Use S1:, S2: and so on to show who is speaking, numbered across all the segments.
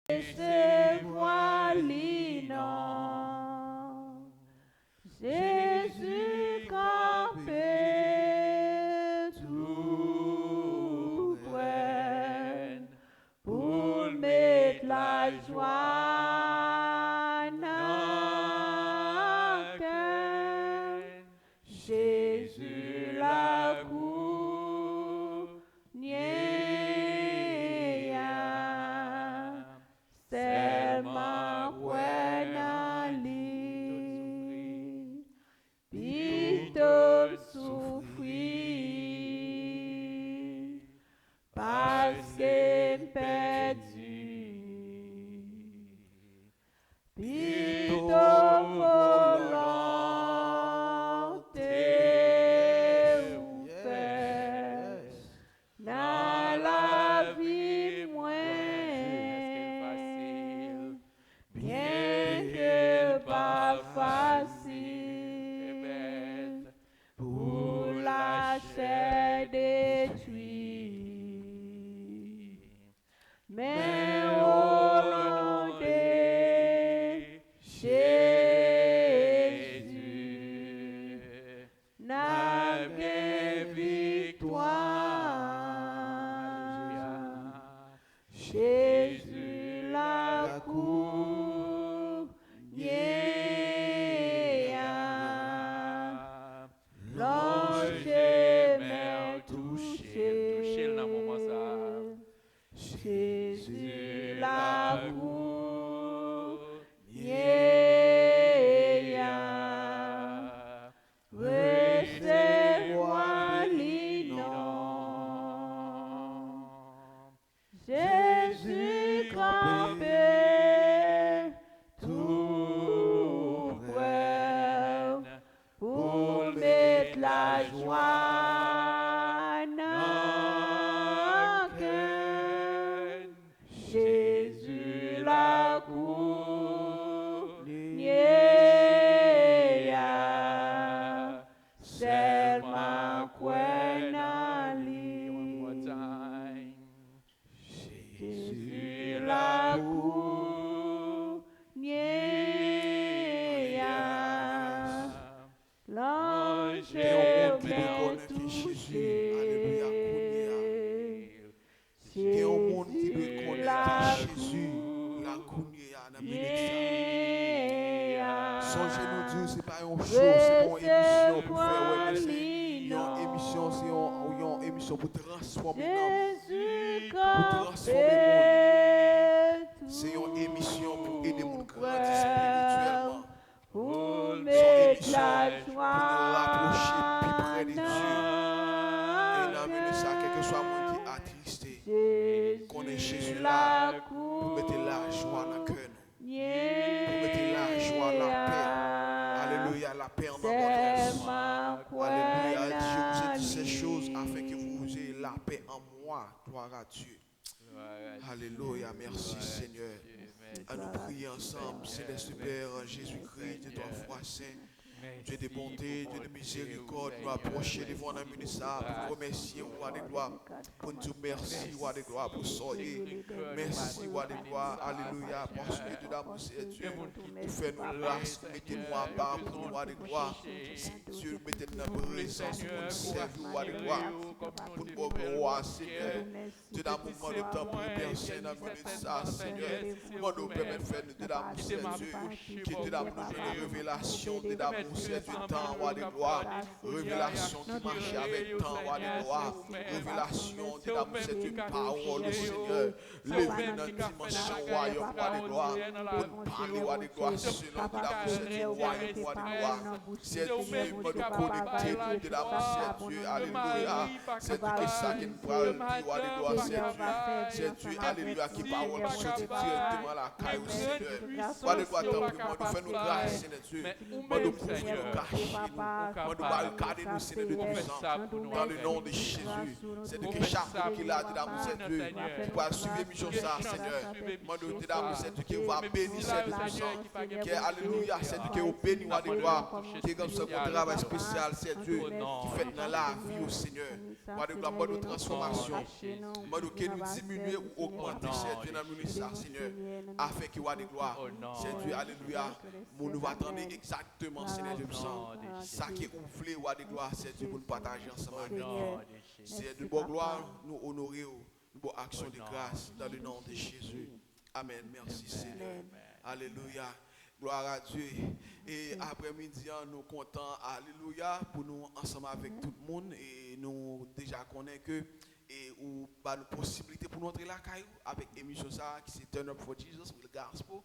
S1: recevoir l'innocent. Jésus campé tout près pour mettre la joie dans le cœur. Jésus la cour seulement quoi dans lui, plutôt souffrir parce que perdu, plutôt volonté ou fait dans la vie moyenne, bien que pas facile pour la chair détruite, mais au nom de Jésus, n'a que victoire. Jésus la cour l'ange m'a touché dans moment ça. Jésus la cour recevoir l'innocent. Jésus campé tout près pour mettre la joie dans le cœur. Jésus la cour seulement quoi dans lui. Jésus la cour l'ange m'a touché. Jésus la cour
S2: Songez-nous Dieu, c'est pas une chose, c'est une émission pour faire une émission, c'est une émission pour transformer
S1: Jésus
S2: pour transformer le monde. C'est une émission pour aider mon grandir spirituellement.
S1: pour
S2: Son
S1: mettre
S2: émission
S1: la
S2: pour nous
S1: joie
S2: rapprocher plus près de Dieu. Et l'amener ça, quel que soit le monde qui est attristé, qu'on ait Jésus là pour mettre la joie dans le cœur. Pour mettre la joie, la paix. Alléluia, la paix en abondance. Alléluia, je vous ai dit ces choses afin que vous ayez la paix en moi. Gloire à Dieu. Alléluia, merci Seigneur. À nous prier ensemble, Céleste Père, Jésus-Christ, de ton foi saint. Dieu de bonté, Dieu de miséricorde, nous approcher devant la ministère pour remercier roi de gloire, pour nous dire merci roi de gloire pour soyez. Merci roi de gloire, alléluia, parce que Dieu d'amour c'est Dieu. Tu fais nous grâce, mettez-nous à part pour nous roi de gloire. Dieu, mettez-nous dans la présence pour nous servir roi de gloire, pour nous gloire Seigneur. Dieu d'amour, moi le temps pour Père Saint dans la ministère Seigneur. Moi nous permettre de faire Dieu d'amour c'est Dieu. Qui Dieu d'amour nous donne des révélations, Dieu d'amour. C'est du temps, roi de gloire. Révélation qui marche avec temps, roi de gloire. Révélation, Dieu d'amour, c'est une parole, le Seigneur. Levez dans la dimension royaume, roi de gloire. Pour parler, roi de gloire. Selon, Dieu d'amour, c'est du royaume, roi de gloire. C'est Dieu, me de connecter, Dieu d'amour, c'est Dieu. Alléluia. C'est Dieu qui ça qui nous parle, roi de gloire, c'est Dieu. Alléluia, qui parole sortir directement à la caille au Seigneur. Roi de gloire, tant pis, moi, nous faisons grâce, Seigneur Dieu. Moi, nous ouvrir nos
S1: Seigneur.
S2: cachets, nous barricader nous, Seigneur de
S1: Fais
S2: Dieu.
S1: ça pour nous,
S2: Dans le nom
S1: Seigneur.
S2: de Jésus, c'est de
S1: Vous
S2: que
S1: faites
S2: chaque
S1: ça
S2: monde qui l'a dit dans
S1: pour
S2: mon
S1: nous,
S2: Dieu,
S1: Seigneur.
S2: qui va suivre l'émission ça, Seigneur. Moi, de dans c'est Dieu qui va bénir cette émission. Qui est alléluia, c'est Dieu qui est béni, wa de gloire. Qui est comme ça, un travail spécial, c'est Dieu qui fait dans la vie au Seigneur. Moi, de gloire, mode de transformation. Mode que nous diminuer ou augmenter, c'est Dieu dans le ministère, Seigneur. Afin qu'il y ait de gloire. C'est Dieu, alléluia. Nous va attendre exactement, Seigneur Dieu puissant. Ça qui est ouvlé ou de gloire, c'est Dieu pour nous partager ensemble avec nous. C'est de bonne gloire, nous honorer, nous bonne action de grâce dans le nom de Jésus. Amen. Merci Seigneur. Alléluia. Gloire à Dieu. Et après-midi, nous comptons, alléluia, pour nous ensemble avec tout le monde. Et nous déjà connaissons que et ou bah nos possibilités pour nous entrer la caillou avec émission ça qui c'est Turn Up for Jesus with the Gospel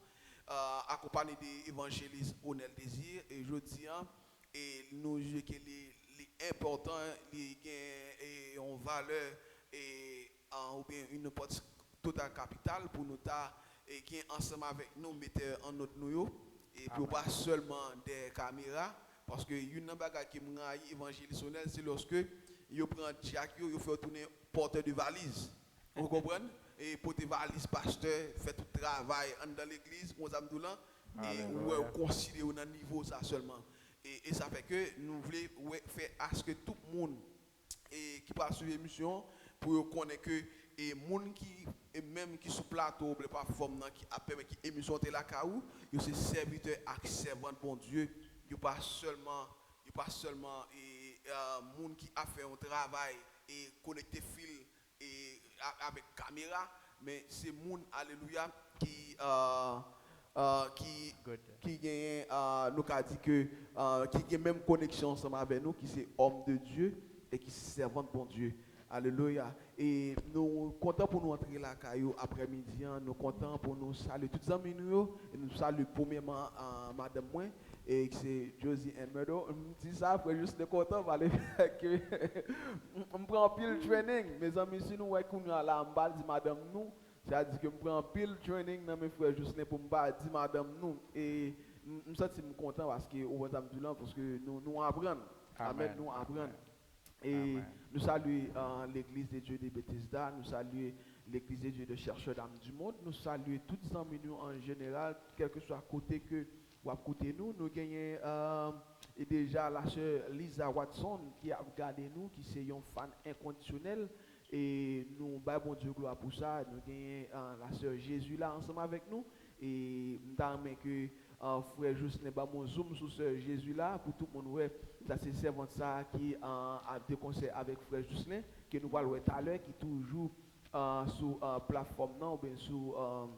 S2: accompagné des évangélistes Onel Désir et je dis et nous jugeons que les important les gain et en valeur et ou bien une porte totale capitale pour nous ta et qui ensemble avec nous mettre en notre nous et puis pas seulement des caméras parce que une bagage qui m'a évangéliste Onel c'est lorsque yo prend Jack yo fait tourner porteur de valise. Vous comprenez? Et porter valise pasteur fait tout travail dans l'église on zamdoulan et on considère au niveau ça seulement. Et ça fait que nous voulons faire à ce que tout le monde et qui passe sur l'émission pour connaître que et monde qui et même qui sur plateau la plateforme qui a permis qui émission la caou, yo c'est serviteur et servant bon Dieu, yo pas seulement et monde qui a fait un travail et connecté fil et avec caméra mais c'est monde alléluia qui gagne nous a dit que qui a même connexion ensemble avec nous qui c'est homme de Dieu et qui c'est servant de bon Dieu. Alléluia. Et nous contents pour nous entrer là caillou après-midi, nous contents pour nous saluer tous les amis nous et nous saluer premièrement madame moi et c'est Josie and Meadow. Je dis ça après juste de content parce que on prend pile training mes amis si nous ouais qu'on là en bas dit madame nous, ça dit que on prend pile training dans mes frères juste pour me pas dire madame nous et me sens content parce que au parce que nous apprenons. Amen, nous apprenons. Et amen. Nous saluons l'église des dieux de Bethesda, nous saluons l'église des dieux de chercheurs d'âmes du monde, nous saluons tous les amis nous en général, quel que soit côté que ou à côté nous gagnons et déjà la sœur Lisa Watson qui a regardé nous, qui c'est un fan inconditionnel et nous bon Dieu gloire pour ça, nous gagnons la sœur Jésus là ensemble avec nous et nous que frère juste n'est pas mon zoom sur ce Jésus là pour tout le monde ouais ça c'est servant ça qui a des conseils avec frère Justin que nous voyons tout à l'heure qui toujours sur plateforme non ou bien sur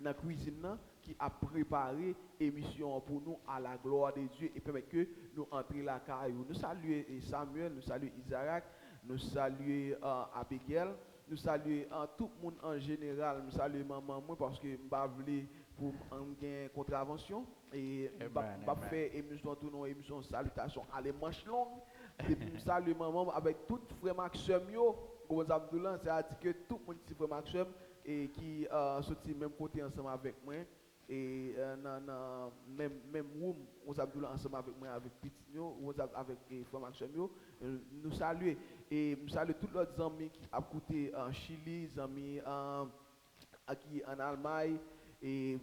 S2: la cuisine qui a préparé émission pour nous à la gloire de Dieu et permet que nous entrions la caillou. Nous saluons Samuel, nous saluons Isaac, nous saluons Abigail, nous saluons tout le monde en général, nous saluons maman moi parce que je voulais pour une contravention et pas faire émission tout non émission salutation à les manches longues et puis saluer maman avec tout frère Maxime yo comme ça c'est à dire que tout le monde petit frère Maxime et qui sorti même côté ensemble avec moi et même room on s'abdoula ensemble avec moi avec petit yo avec frère Maxime yo nous saluer et nous saluer tous les amis qui a écouté en Chili amis qui en Allemagne et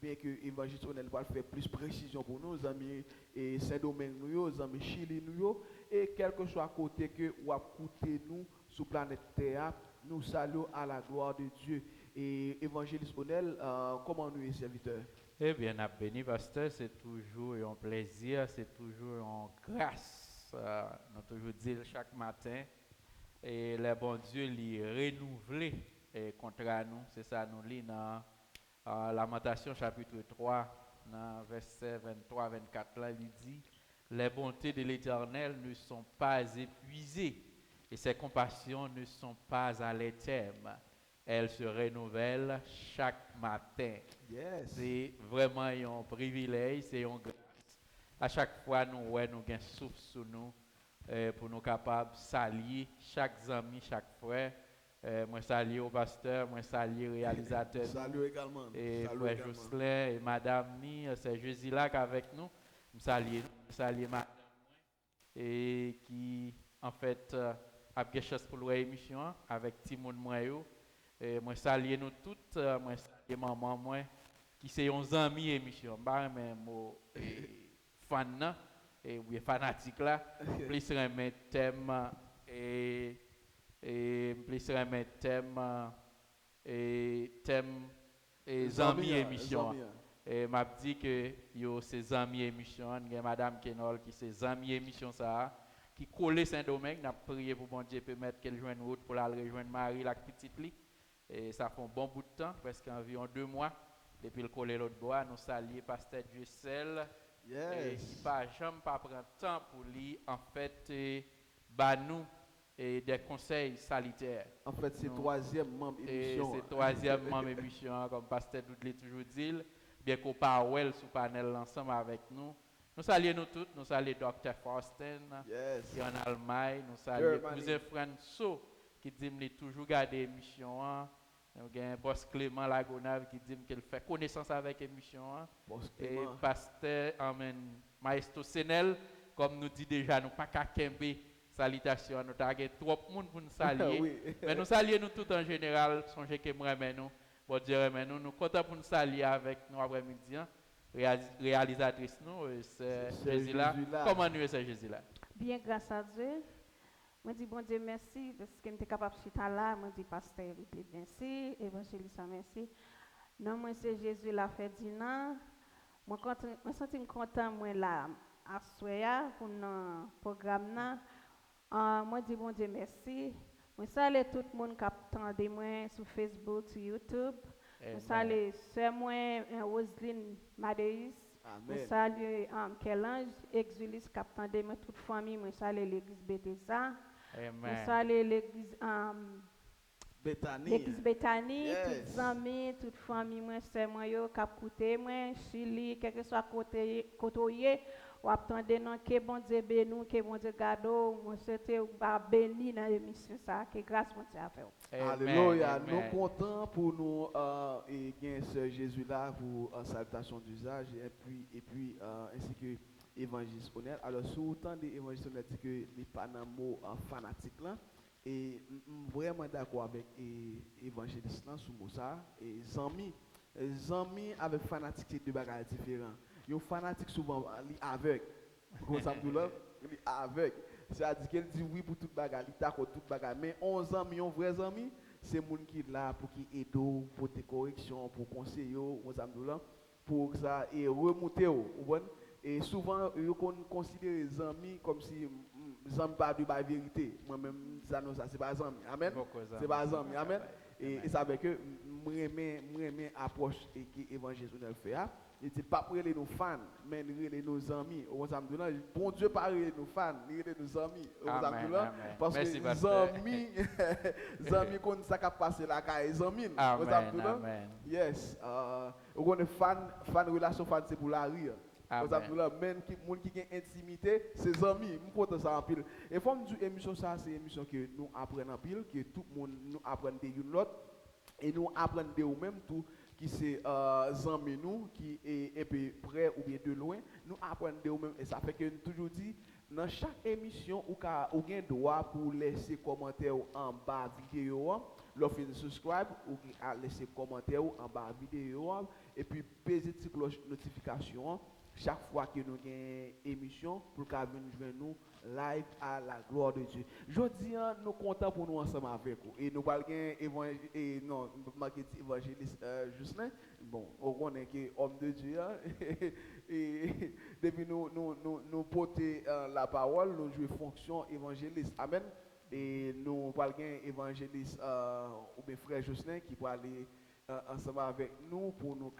S2: bien que l'évangile va faire plus précision pour nous, amis et Saint-Domingue, nous, amis Chili, nous, et quel que soit côté que ou à côté nous sur planète Terre, nous saluons à la gloire de Dieu. Et évangéliste Onel, comment nous est serviteur?
S1: Eh bien, béni pasteur, c'est toujours un plaisir, c'est toujours une grâce. Nous toujours dire chaque matin et le bon Dieu lui renouvelé contre nous, c'est ça nous lit dans Lamentation chapitre 3, dans verset 23-24, là, il dit « Les bontés de l'Éternel ne sont pas épuisées et ses compassions ne sont pas à l'éternel. Elles se renouvellent chaque matin.
S2: Yes. »
S1: C'est vraiment un privilège, c'est une grâce. À chaque fois, nous avons un souffle sur nous pour nous capables de saluer chaque ami, chaque frère. Moi salue au pasteur, moi salue au réalisateur.
S2: Salut également.
S1: Et frère Jocelyn et madame Ni, c'est Jésus là avec nous. Je madame et qui en fait a quelque chose pour l'émission avec Timon Moyo. Moi saluer nous toutes, moi saluer maman moi qui c'est un ami émission. Pas mais mo fan nan, et oui fanatique là, plus remet thème et plus remet thème et amis émission. Et m'a dit que yo ses amis émission, il y a madame Kenol qui ses amis émission ça qui collé Saint-Domingue, n'a prié pour bon Dieu permettre qu'elle joigne route pour aller rejoindre Marie la petite li. Et ça fait un bon bout de temps, presque environ 2 mois depuis le collé l'autre bois, nous saluer pasteur Dussel. Et qui pas jamais pas prendre temps pour lui en fait bah nous et des conseils salutaires.
S2: En fait, c'est troisième membre émission.
S1: C'est troisième membre émission comme pasteur Doudley toujours dit, bien qu'on parle sous panel ensemble avec nous. Nous saluons nous tous, nous saluons Dr. Faustin qui est en Allemagne, nous saluons cousin François qui dit qu'il toujours garder l'émission. Nous avons boss Clément Lagonave qui dit qu'il fait connaissance avec l'émission. Et pasteur Maestro Senel, comme nous dit déjà, nous pas qu'à Kembe, salutations, nous avons trop de monde pour nous saluer. Mais nous saluons nous tous en général, songez que moi, nous, bon Dieu, nous sommes contents pour nous saluer avec nous après-midi. Réalisatrice, nous, c'est Jésus-là. Comment nous est Jésus-là?
S3: Bien, grâce à Dieu. Moi dis bon Dieu merci parce que j'étais capable de chita là, moi dis pasteur merci, évangéliste merci. Non moi c'est Jésus l'a fait dina. Moi senti content moi là à soya pour le programme là. Moi dis bon Dieu merci. Moi salue tout le monde qui attendait moi sur Facebook, sur YouTube. Moi salue sœur moi Roseline Madeis. Moi salue Kelange, Exulis qui attendait moi toute famille, moi salue l'église Bethesda. Moi salue l'église Bethany, toutes amis, toute famille, moi c'est moi yo cap côté moi Chili, quel que soit côté ou attendez non que bon Dieu bénou, que bon Dieu garde, moi c'était béni dans l'émission ça, que grâce mon Dieu a fait.
S2: Alléluia, nous contents pour nous et bien ce Jésus là pour salutation d'usage et puis ainsi que évangéliste honnête. Alors sous autant d'évangéliste honnête dit que les pas dans mot fanatique là et vraiment d'accord avec évangéliste là sous mot ça et zami avec fanatique c'est deux bagages différents. Yo fanatique souvent li aveugle. Comme ça nous là, li aveugle. C'est-à-dire qu'elle dit oui pour toute bagarre, il d'accord toute bagarre, mais 11 ans, un vrai ami, c'est moun qui là pour qui aide pour des corrections, pour conseiller pour ça et remonter et souvent ils considèrent les amis comme si les amis pas de la vérité. Moi même ça non ça c'est pas amis. Amen. C'est pas amis. Amen. Et ça veut que moi aimer approche et qui évangélisationnel fait. Il dit pas pour les nos fans, mais les nos amis. Bon Dieu pas les nos fans, les nos amis. Parce que les amis qu'on ça qui passe là les amis. Yes. On est fan relation fan c'est pour la rire. Même qui monde qui a intimité, ses amis, nous portons ça en pile. Et faut me dire émission ça c'est une émission que nous apprenons en pile, que tout le monde nous apprend de l'autre et nous apprenons de nous-mêmes tout qui c'est amis nous qui est un peu près ou bien de loin, nous apprenons de nous-mêmes et ça fait que nous toujours dit dans chaque émission ou gain droit pour laisser commentaire en bas vidéo, l'offre de subscribe ou laisser commentaire en bas vidéo et puis peser petite cloche notification chaque fois que nous avons une émission pour qu'elle vienne joindre nous live à la gloire de Dieu. Je dis, nous sommes contents pour nous ensemble avec vous. Et nous parlons évangéliste Justin. Bon, on connaît que homme de Dieu. Et depuis nous porter la parole, nous jouons fonction évangéliste. Amen. Et nous parlons évangéliste ou bien frère Justin qui peut aller ensemble avec nous pour nous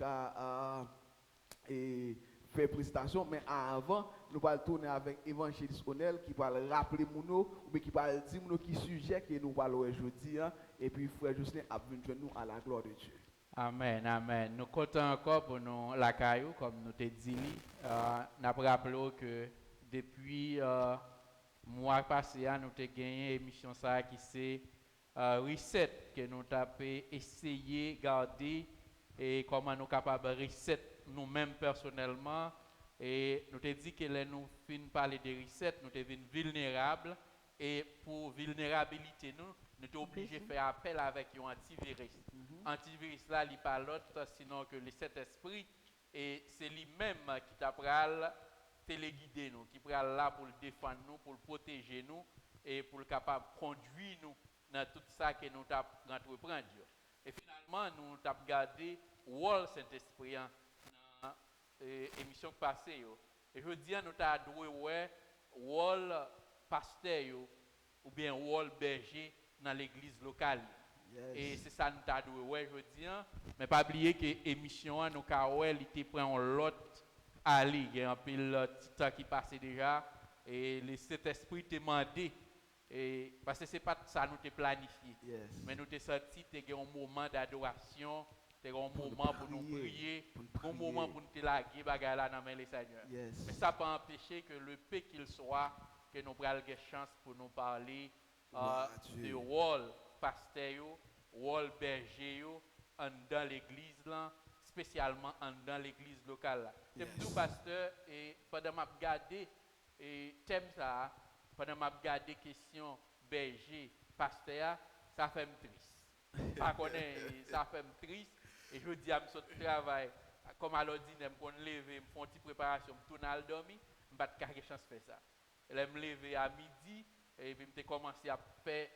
S2: faire prestation, mais avant, nous allons tourner avec évangéliste Onel qui va rappeler nous ou qui va dire nous qui sujet que nous allons aujourd'hui et puis frère Justin a venu nous à la gloire de Dieu.
S1: Amen, amen. Nous comptons encore pour nous la caillou comme nous te dit. Nous avons rappelé que depuis mois passé, nous avons gagné une émission ça qui c'est recette que nous avons essayé de garder et comment nous sommes capables de recette nous-mêmes personnellement Et nous t'ai dit que là, nous fin parler des recettes, nous t'ai vu vulnérables. Et pour vulnérabilité, nous sommes obligés de faire appel avec un antivirus. Antivirus là, il n'est pas l'autre, sinon que le Saint-Esprit. Et c'est lui-même qui t'a téléguider nous, qui est là pour le défendre nous, pour le protéger nous et pour le capable de conduire nous dans tout ça que nous avons entreprendre. Et finalement, nous avons gardé Wall Saint-Esprit dans l'émission passée. Et je dis, nous avons adoré Wall Pasteur ou bien Wall Berger dans l'église locale. Yes. Et c'est ça nous avons adoré, je dis, mais pas oublier que l'émission, nous avons été pris l'autre. Ali, il y a un peu temps qui passait déjà et le Saint-Esprit t'a demandé parce que c'est pas ça nous t'ai planifié. Yes. Mais nous t'ai senti que un moment d'adoration, un moment pour nous prier, un moment pour nous te laguer bagarre là dans les Seigneur. Yes. Mais ça pas empêcher que le peu qu'il soit que nous prenions la chance pour nous parler de Wall pasteur, Wall berger dans l'église là. Spécialement dans l'église locale. Yes. Thème pasteur, et pendant que je regardé thème ça, pendant que je regardé question berger, pasteur, ça fait me triste. Ça fait me triste. Et je dis à mon travail, comme à l'ordinaire, je me lever, je fais une petite préparation, je tourne à le dormir, je n'ai pas de chance de faire ça. Je me lever à midi, et puis je commencé à faire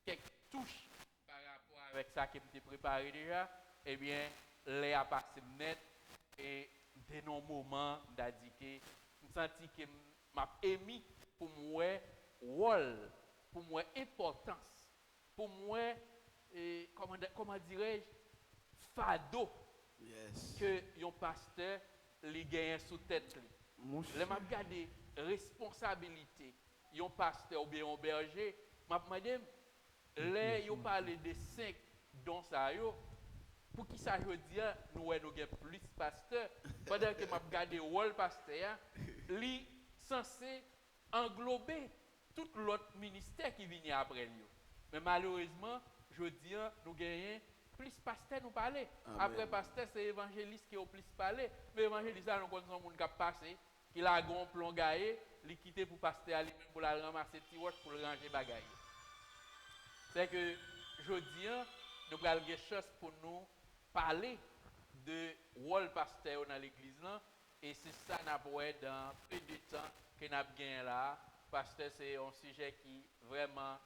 S1: quelques touches par rapport avec ça que je préparé déjà. Eh bien, les a passé net et de nos moments d'adiquer, je senti que m'a émis pour moi rôle, pour moi importance, pour moi comment dirais-je fardeau que un pasteur les gagne sous tête. Les m'a regardé responsabilité, un pasteur ou bien un berger, m'a demandé les yo parler de 5 dons ça yo. Pour qui ça veut dire nous avons plus de pasteurs pendant que je regarde le rôle pasteur, il est censé englober tout l'autre ministère qui vient après lui. Mais malheureusement, je dis nous gagnons plus de pasteurs nous parler. Après pasteur, c'est évangéliste qui a plus parlé. Mais évangéliste, nous connaissons monde qui a passé, qui a un plomb gaillé, il quitte pour pasteur aller pour la ramasser petit roche pour le ranger bagaille. C'est que je dis nous avons des choses pour nous parler de rôle pasteur dans l'église là et c'est ça n'a pas dans peu de temps que n'a gagné là parce que c'est un sujet qui vraiment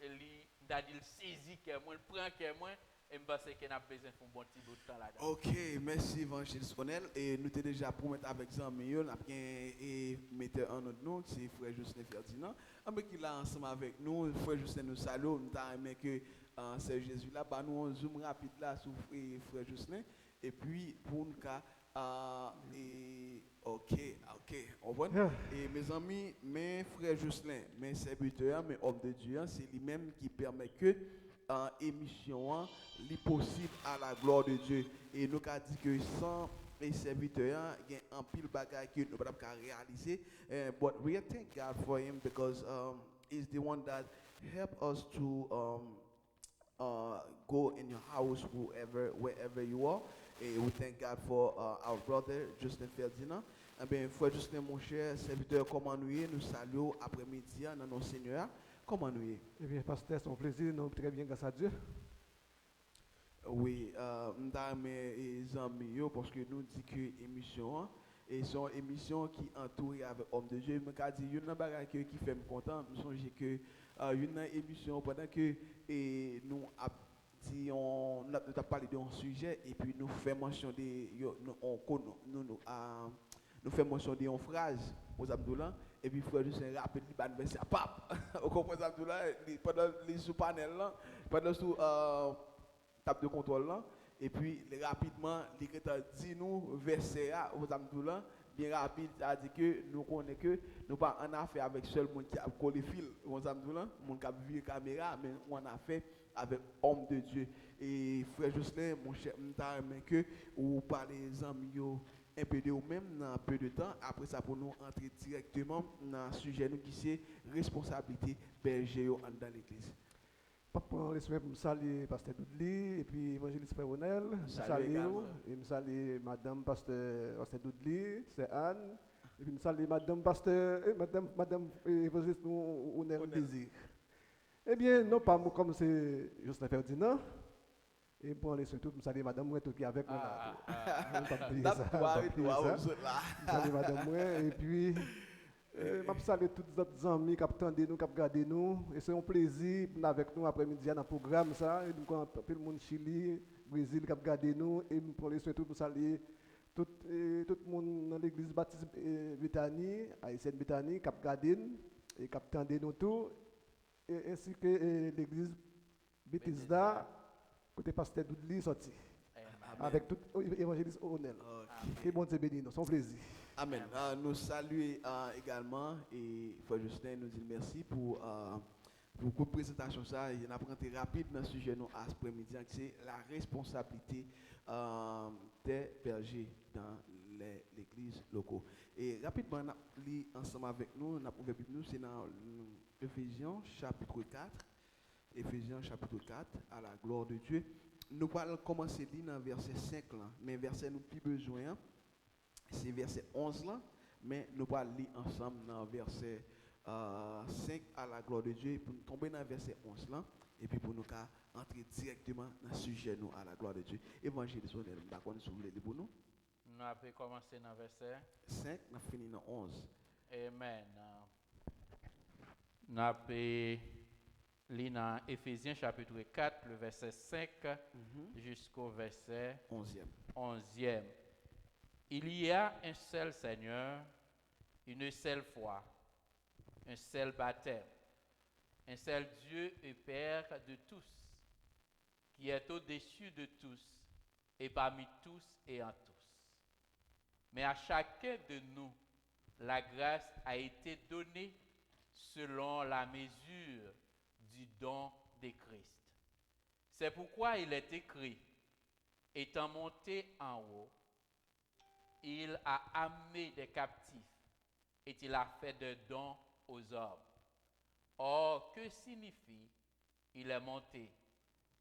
S1: il saisit que moi il prend que moi et me pense que n'a besoin de un bon petit bout de temps là-dedans.
S2: OK, merci évangéliste Cornel et nous t'ai déjà promis avec Zami n'a bien et metteur en notre nom c'est frère Justin Ferdinand avec qui là ensemble avec nous frère Justin nous salue nous t'a aimé que c'est Jésus là bah nous on zoom rapide là sur frère Justin et puis pour nous OK on voit et mes amis mes frères Justin mes serviteurs mes hommes de Dieu c'est lui-même qui permet que émission li possible à la gloire de Dieu et nous a dit que sans les serviteurs il y a un pile bagaille que nous pas réaliser but we thank God for him because he's the one that help us to go in your house wherever you are et we thank God for our brother Justin Ferdinand. Eh bien frère Justin mon cher serviteur comment nous saluons après-midi dans nos Seigneur. Comment nous y?
S4: Eh bien, pasteur, c'est un plaisir, nous très bien grâce à Dieu.
S2: Oui, nous avons mes amis parce que nous disons que l'émission est une émission qui est entourée avec l'homme de Dieu. Je me dis, il y a une chose qui fait me content. Je me que une émission pendant que nous avons parlé d'un sujet et puis nous faisons mention nous faisons mention d'une phrase aux Abdullah et puis frère Justin rapide il va verser à pape au comprenez Abdullah pendant les sous panel là pendant sous table de contrôle là et puis rapidement il dit nous verser aux Abdullah bien rapide a dit que nous connaissons que nous pas en affaire avec seul monde qui a collé fil aux Abdullah monde qui a vu caméra mais on a fait avec homme de Dieu et frère Justin mon cher m'ta mais que ou parlez amis un peu de même dans un peu de temps après ça pour nous entrer directement dans le sujet nous qui c'est responsabilité berger dans l'église.
S4: prendre les soins pour me saluer Pasteur Doudli et puis évangéliste Péronel.
S2: Salut également.
S4: Et me saluer Madame Pasteur Doudli, c'est Anne. Et puis me saluer Madame Madame évangéliste Onel Désir. Eh bien, non pas moi comme c'est Justin Ferdinand. Et pour les soins tout, me saluer Madame Mouet qui est avec moi là. Salut Madame Mouet et puis je salue tous les autres amis qui attendent nous, qui regardent nous. Et c'est un plaisir pour avec nous après-midi dans le programme. Ça. Et nous avons le monde Chili, Brésil qui regardent nous. Et pour les souhaiter pour saluer tout le monde dans l'église baptiste Bethany, haïtienne Bethany, qui regardent et qui attendent nous tout. Ainsi que l'église Bethesda, côté pasteur Doudli sorti. Avec tout évangéliste Onel. Que bon Dieu bénisse nous, c'est un plaisir.
S2: Amen. Nous saluons également et Frère Justin nous dit merci pour la présentation. Ça, il y a un apprenti rapide dans le sujet nous après-midi, c'est la responsabilité des bergers dans l'église locale. Et rapidement, on lit ensemble avec nous, c'est dans Éphésiens chapitre 4. Éphésiens chapitre 4, à la gloire de Dieu. Nous allons commencer à lire dans verset 5, là, mais verset nous plus besoin. C'est verset 11 là, mais nous allons lire ensemble dans verset 5 à la gloire de Dieu, pour nous tomber dans verset 11 là, et puis pour nous entrer directement dans le sujet nous à la gloire de Dieu. Évangile de Sonel, d'accord, si vous voulez pour nous.
S1: Nous avons commencé dans verset
S2: 5, nous avons fini dans 11.
S1: Amen. Nous avons lu dans Éphésiens chapitre 4, le verset 5 jusqu'au verset 11e. Il y a un seul Seigneur, une seule foi, un seul baptême, un seul Dieu et Père de tous, qui est au-dessus de tous et parmi tous et en tous. Mais à chacun de nous, la grâce a été donnée selon la mesure du don de Christ. C'est pourquoi il est écrit, étant monté en haut, il a amené des captifs et il a fait des dons aux hommes. Or, que signifie il est monté,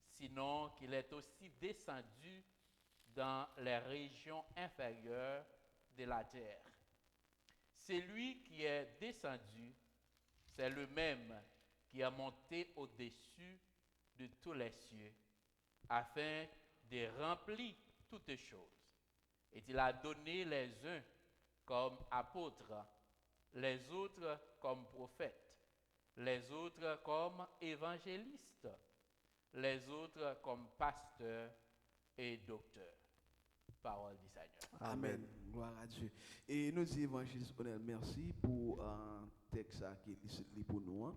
S1: sinon qu'il est aussi descendu dans les régions inférieures de la terre? C'est lui qui est descendu, c'est le même qui est monté au-dessus de tous les cieux, afin de remplir toutes choses. Et il a donné les uns comme apôtres, les autres comme prophètes, les autres comme évangélistes, les autres comme pasteurs et docteurs. Parole du Seigneur.
S2: Amen. Gloire à Dieu. Et nous disons, évangéliste Onel, merci pour un texte qui est pour nous.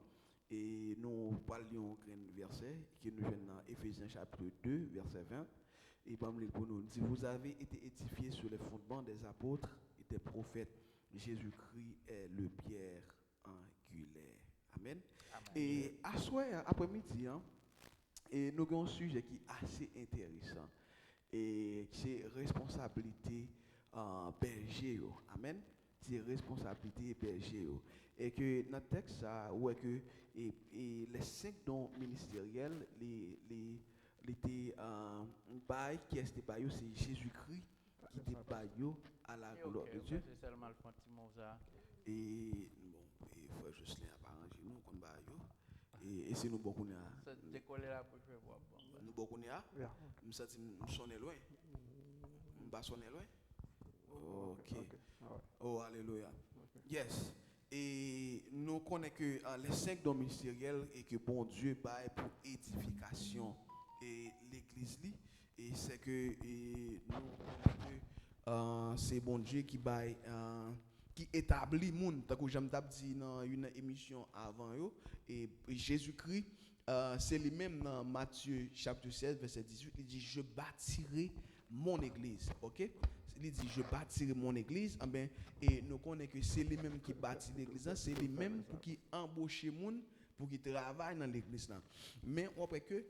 S2: Et nous parlions d'un verset qui nous vient dans Éphésiens chapitre 2, verset 20. Et pour nous dit, vous avez été édifiés sur les fondements des apôtres et des prophètes. Jésus-Christ est le pierre angulaire. Amen. Amen. Et à soir, après-midi, et nous avons un sujet qui est assez intéressant. Et c'est responsabilité berger. Amen. C'est responsabilité berger. Et que dans le texte, ça, ouais, que les 5 dons ministériels, les qui est baillé, c'est Jésus-Christ qui était baillé à la gloire de Dieu.
S1: C'est seulement le fantôme ça.
S2: Et bon, il faut juste les arranger nous comme baillé. Et c'est nous beaucoup là.
S1: Ça décoller la pour jouer voir.
S2: Nous beaucoup là. Nous senti nous sonner loin. Nous pas sonner loin. OK. Oh alléluia. Yes. Et nous connaissons que les 5 dons ministériels et que bon Dieu baille pour édification et l'église li, et c'est que nous connaissons que c'est bon Dieu qui baille qui établit monde, tant que j'aime dit dans une émission avant yo, et Jésus-Christ c'est lui-même dans Matthieu chapitre 16 verset 18, il dit je bâtirai mon église. OK, il dit je bâtirai mon église. Et nous connaissons que c'est lui-même qui bâtit l'église, c'est lui-même pour qui embauche monde pour qui travaille dans l'église là. Mais on peut que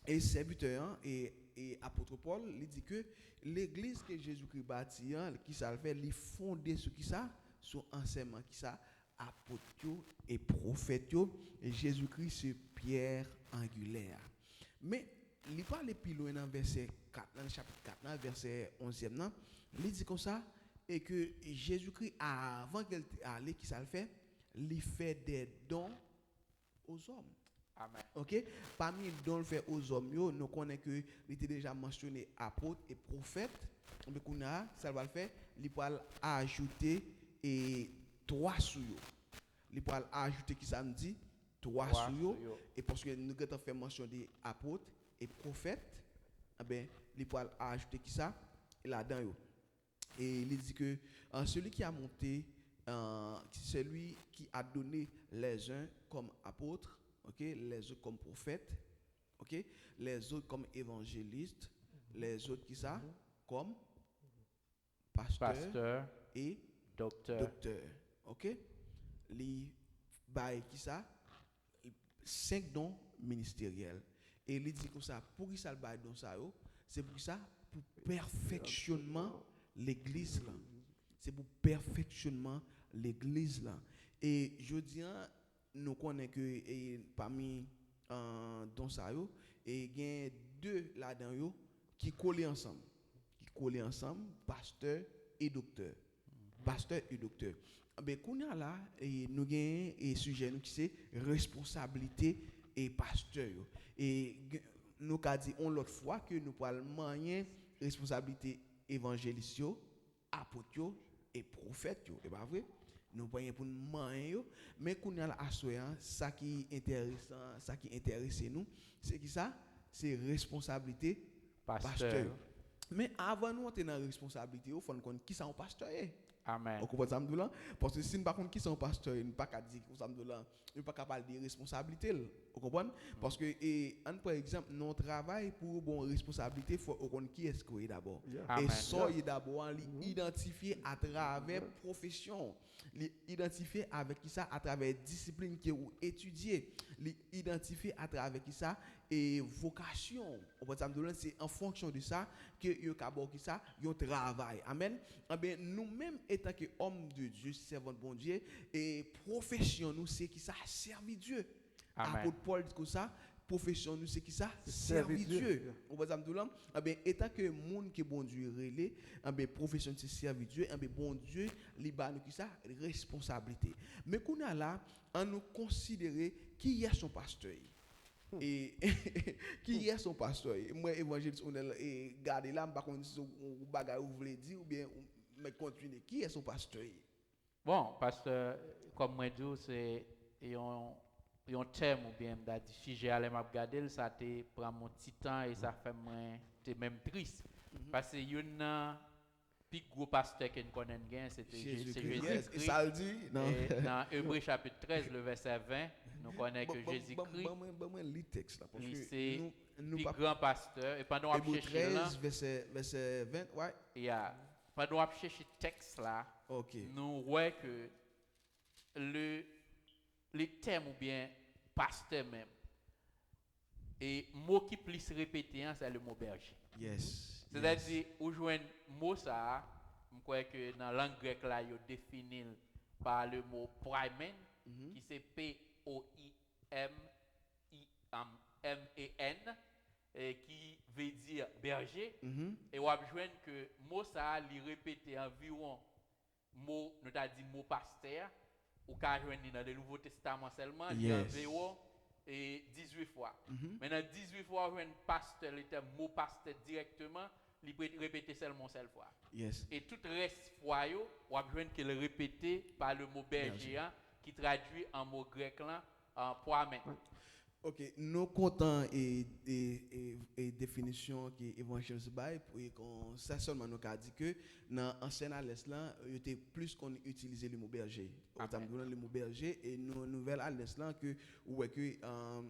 S2: et serviteur et apôtre Paul il dit que l'église que Jésus-Christ bâtit qui ça le fait il fondé sur qui ça, sur enseignement qui ça, apôtre et prophète, et Jésus-Christ c'est pierre angulaire. Mais il parle plus loin dans verset 4, dans le chapitre 4, dans le verset 11e, il dit comme ça, et que Jésus-Christ, avant qu'il allait, qui ça le fait, il fait des dons aux hommes.
S1: Amen.
S2: Ok? Parmi les dons fait aux hommes, nous connaissons que il était déjà mentionné apôtre et prophète. Mais qu'on a, ça va le faire, il peut ajouter et 3 sous eux. Il peut ajouter qui ça me dit 3 sous eux. Et parce que nous avons fait mention des apôtres et prophètes, eh ben il peut ajouter qui ça là-dedans. Et il dit que celui qui a monté, celui qui a donné les uns comme apôtres, okay, les autres comme prophètes, okay, les autres comme évangélistes, les autres qui ça comme pasteur et docteur. OK? Les bail qui ça 5 dons ministériels. Et il dit comme ça pour qui ça le bail don ça c'est pour ça pour perfectionnement l'église là. C'est pour perfectionnement l'église là. Et je dis nous connaissons que parmi dans ça et il y a 2 là-dedans qui collent ensemble. Pasteur et docteur. Pasteur et docteur. Ben qu'on a là et nous gagne et sujet nous qui c'est responsabilité et pasteur. Et nous qu'a dit on l'autre fois que nous parlons moyen responsabilité évangéliste, apôtre et prophète et pas vrai. Nous pas pour moyen mais qu'on a là assoyant ça qui est intéressant, ça qui intéresse nous, c'est qui ça? C'est responsabilité pasteur. Mais avant nous entrer dans la responsabilité, il faut nous connaître qui sont pasteur.
S1: Amen.
S2: Vous comprenez ça? Parce que si nous ne connaissons pas qui sont pasteurs, nous ne pouvons pas dire que nous ne pas parler de responsabilité. Vous comprenez? Parce que, par exemple, notre travail pour bonne responsabilité, il faut connaître qui est-ce qu'il est d'abord. Et ça, il est d'abord identifié à travers profession, identifié avec qui ça, à travers discipline que vous étudiez, identifié à travers qui ça, et vocation. C'est en fonction de ça que vous avez qui ça, vous travail. Amen. Nous-mêmes, étant que hommes de Dieu, servants de bon Dieu, et profession, nous, c'est qui ça, servir Dieu. Apôtre Paul dit que ça, profession, nous, c'est qui ça, servir Dieu. Étant que monde qui est bon Dieu relais, profession, c'est servir Dieu, bon Dieu, nous qui ça, responsabilité. Mais qu'on a là, on nous considérer qui est son pasteur. Et qui est son pasteur? Moi, évangéliste, on est gardé là, par contre, si vous bagarre vous voulez dire, ou bien, mais continuez. Qui est son pasteur?
S1: Bon, pasteur, comme moi je dis, c'est un thème ou bien dit sujet à m'a regarder, ça te prend mon petit temps et ça fait moi même triste. Parce que y a plus gros pasteur que nous connaissons, c'était Jésus-Christ.
S2: Et ça le dit
S1: dans Hébreux chapitre 13, le verset 20, nous connaissons que Jésus-Christ, c'est le grand pasteur. Et pendant qu'on cherche là,
S2: verset 20, ouais.
S1: Pendant qu'on cherche le texte là, nous voyons que le thème ou bien pasteur même, et mot qui plus répété, c'est le mot berger.
S2: Yes.
S1: C'est-à-dire, où joindre mot ça, je crois que dans la langue grecque là, il définit par le mot poimen, qui c'est P-O-I-M-E-N, qui veut dire berger. Et on a besoin que mot ça, il répété environ mot, nous t'a dit mot pasteur, ou qu'a joindre dans le Nouveau Testament seulement, il y a environ 18 fois. Maintenant 18 fois on pasteur le terme mot pasteur directement, il répéter seulement seule fois. Et tout reste fois on a besoin que le répéter par le mot berger qui traduit en mot grec là en poimen.
S2: OK, nous comptons et définition qui évangéliste bail pour qu'on ça seulement nous a dit que dans ancien alès là, il était plus qu'on utiliser le mot berger. Autant le mot berger et nous nouvelle alès là que ouais que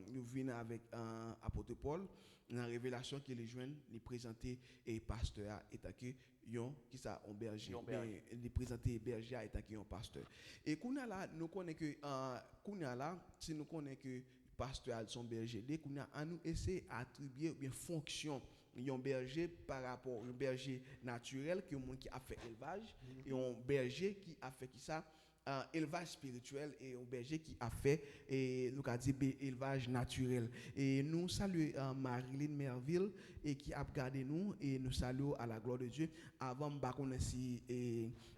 S2: nous venons avec apôtre Paul dans la révélation qu'il les joint, les présenter et pasteur état que yon qui ça un berger, les présenter berger état que un pasteur. Et qu'on a là nous connaît que qu'on a là si nous connaît que pasteur son berger dès qu'on a nous essayer attribuer bien fonction un berger par rapport un berger naturel qui est monde qui a fait élevage et un berger qui a fait qui ça élevage spirituel et un berger qui a fait et nous a dit élevage naturel et nous saluons Marilyn Merville et qui a regardé nous et nous saluons à la gloire de Dieu avant de connaître si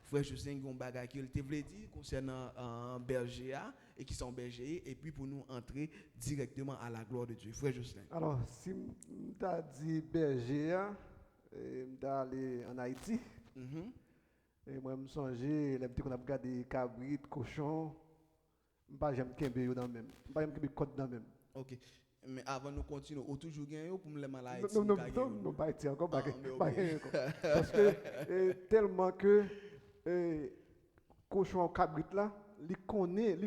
S2: frère Justin gon bagay qui te voulait dire concernant berger et qui sont bergers et puis pour nous entrer directement à la gloire de Dieu frère Justin.
S4: Alors si m'ta dit berger m'ta aller en Haïti. Et moi, je me songeais, les petits qu'on a regardé cabrit, cochon, je ne j'aime pas kembe dans même. Je pas j'aime kembe côte dans même.
S2: OK. Mais avant nous continuer, au toujours gagner pour me les malades.
S4: Non, pas Haïti encore, pas parce que tellement que cochon cabrit là, il connaît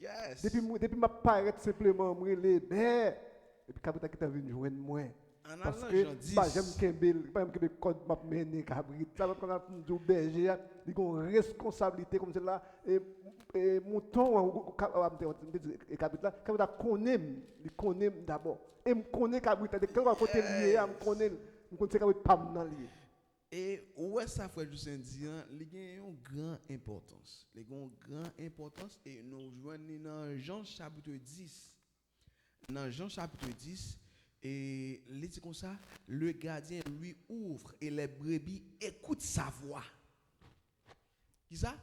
S2: Yes.
S4: Depuis ma paraître simplement moi les et puis cabrit qui t'a venu joindre moi. Parce que j'aime kembe code m'a mené cabrit ça va quand on dit berger il a une responsabilité comme celle là et mouton et cabrit là cabrit connaît d'abord et me connaît cabrit quand on côté lié me connaît cabrit pas dans lié.
S2: Et ouais ça frère Justin dit il y a une grande importance. Il y a une grande importance et nous joignons dans Jean chapitre 10. Dans Jean chapitre 10 et il dit comme ça, le gardien lui ouvre et les brebis écoutent sa voix. Qui ça?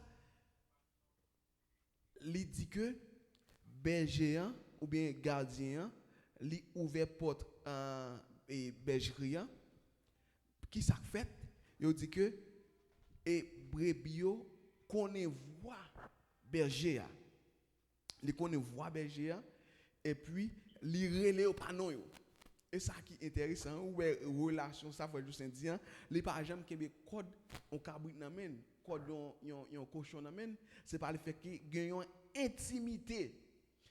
S2: Il dit que berger ou bien gardien lui ouvre porte et bergerie. Qui ça fait? Il dit que et brebis connaît voix berger. Il connaît voix berger et puis li relé au panneau. Et ça qui est intéressant, ouais, relation ça frère Justin dit, les par exemple que code on cabrit namen, code yon cochon namen, c'est par le fait que gagne intimité.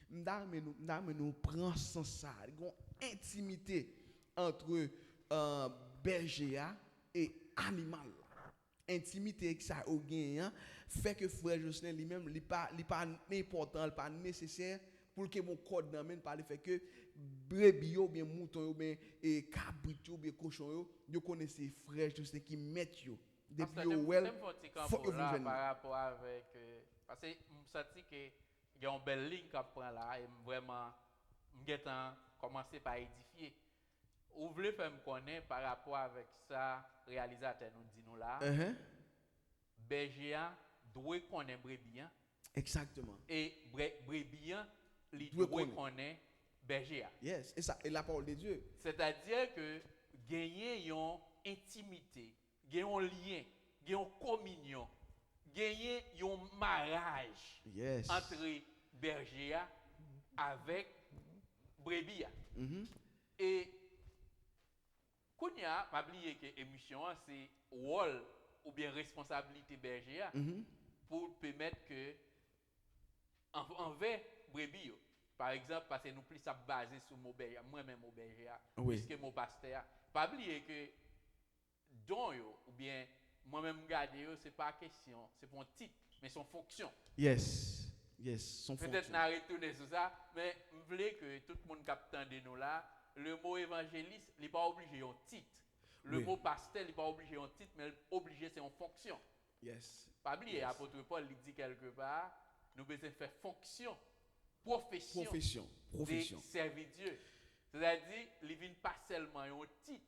S2: Nous prend sans ça, une intimité entre berger et animal. Intimité que ça au gain fait que frère Justin lui-même il pas important, pas nécessaire pour que mon code n'amène par le fait que brebis ou bien mouton ou bien cabrit ou bien cochon yo connaissez frère Justin qui mettent yo depuis yo well
S1: par rapport avec parce que me senti que il y a une belle ligne qu'on prend là et vraiment m'getan commencer par édifier ou voulez faire me connaître par rapport avec ça réalisateur nous dit nous là berger doit connaître brebis
S2: exactement
S1: et brebis il doit connaître berger.
S2: Yes, et ça et la parole de Dieu.
S1: C'est-à-dire que gagner une intimité, gagner un lien, gagner une communion, gagner un mariage entre berger avec brebis. Et Kounia m'a oublié que émission c'est rôle ou bien responsabilité berger pour permettre que envers brebis. Par exemple, parce que nous plus ça basé sur mon berger, moi-même mon berger, puisque mon pasteur. Pas oublier que don ou bien moi-même garder c'est pas question, c'est pour un titre, mais son fonction.
S2: Yes, son fonction.
S1: Peut-être n'a retourner sur ça, mais je voulais que tout le monde capte de nous là, le mot évangéliste, il n'est pas obligé un titre. Le mot pasteur, il n'est pas obligé un titre, mais obligé c'est une fonction.
S2: Yes.
S1: Pas oublier, apôtre Paul il dit quelque part, nous devons faire fonction. Profession. De servir Dieu. C'est-à-dire, il vient pas seulement un titre,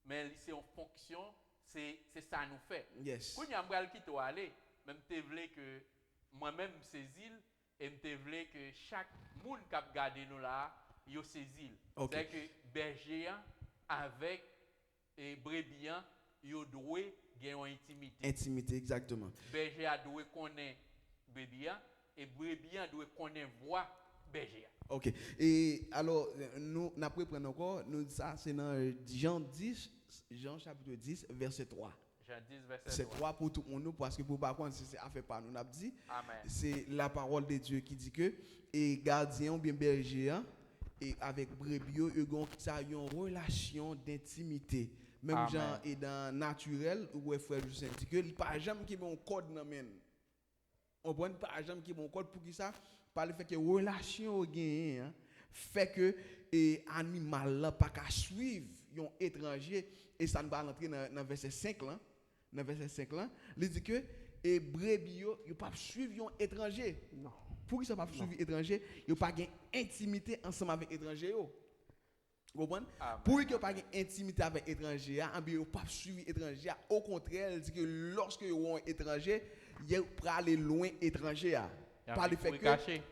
S1: mais c'est une fonction, c'est ça nous fait.
S2: Yes.
S1: Quand on a qui doit aller, même te voulais que moi-même saisis et te voulais que chaque monde qui a gardé nous là, il saisit. C'est-à-dire que berger avec brebis, il doit gagner une intimité.
S2: Intimité, exactement.
S1: Berger doit connaître brebis. Et brebis doit connaître voix berger.
S2: OK. Et alors nous n'après prendre encore nous ça c'est dans Jean chapitre 10 verset 3.
S1: Jean 10 verset 3.
S2: C'est 3 pour tout le monde parce que pour pas contre c'est affaire pas nous n'a dit.
S1: Amen.
S2: C'est la parole de Dieu qui dit que et gardien ou bien berger et avec brebis ils ont ça une relation d'intimité. Même genre et dans naturel ou frère Justin dit que il pas jamais qui bon code dans men. On prend par exemple qui bon code pour qui ça par le fait que relation gagne fait que animal là pas qu'à suivre un étranger et ça ne va rentrer dans verset 5 là dans verset 5 là il dit que et brebis yo pas suivre un étranger.
S4: Non.
S2: Pour qui ça pas suivre étranger, yo pas gain intimité ensemble avec étranger yo. Vous comprenez? Pour qu'il n'y ait pas d'intimité avec l'étranger, il n'y a pas suivi l'étranger. Au contraire, il dit que lorsque il y a un étranger, il peut aller loin l'étranger. Par le fait que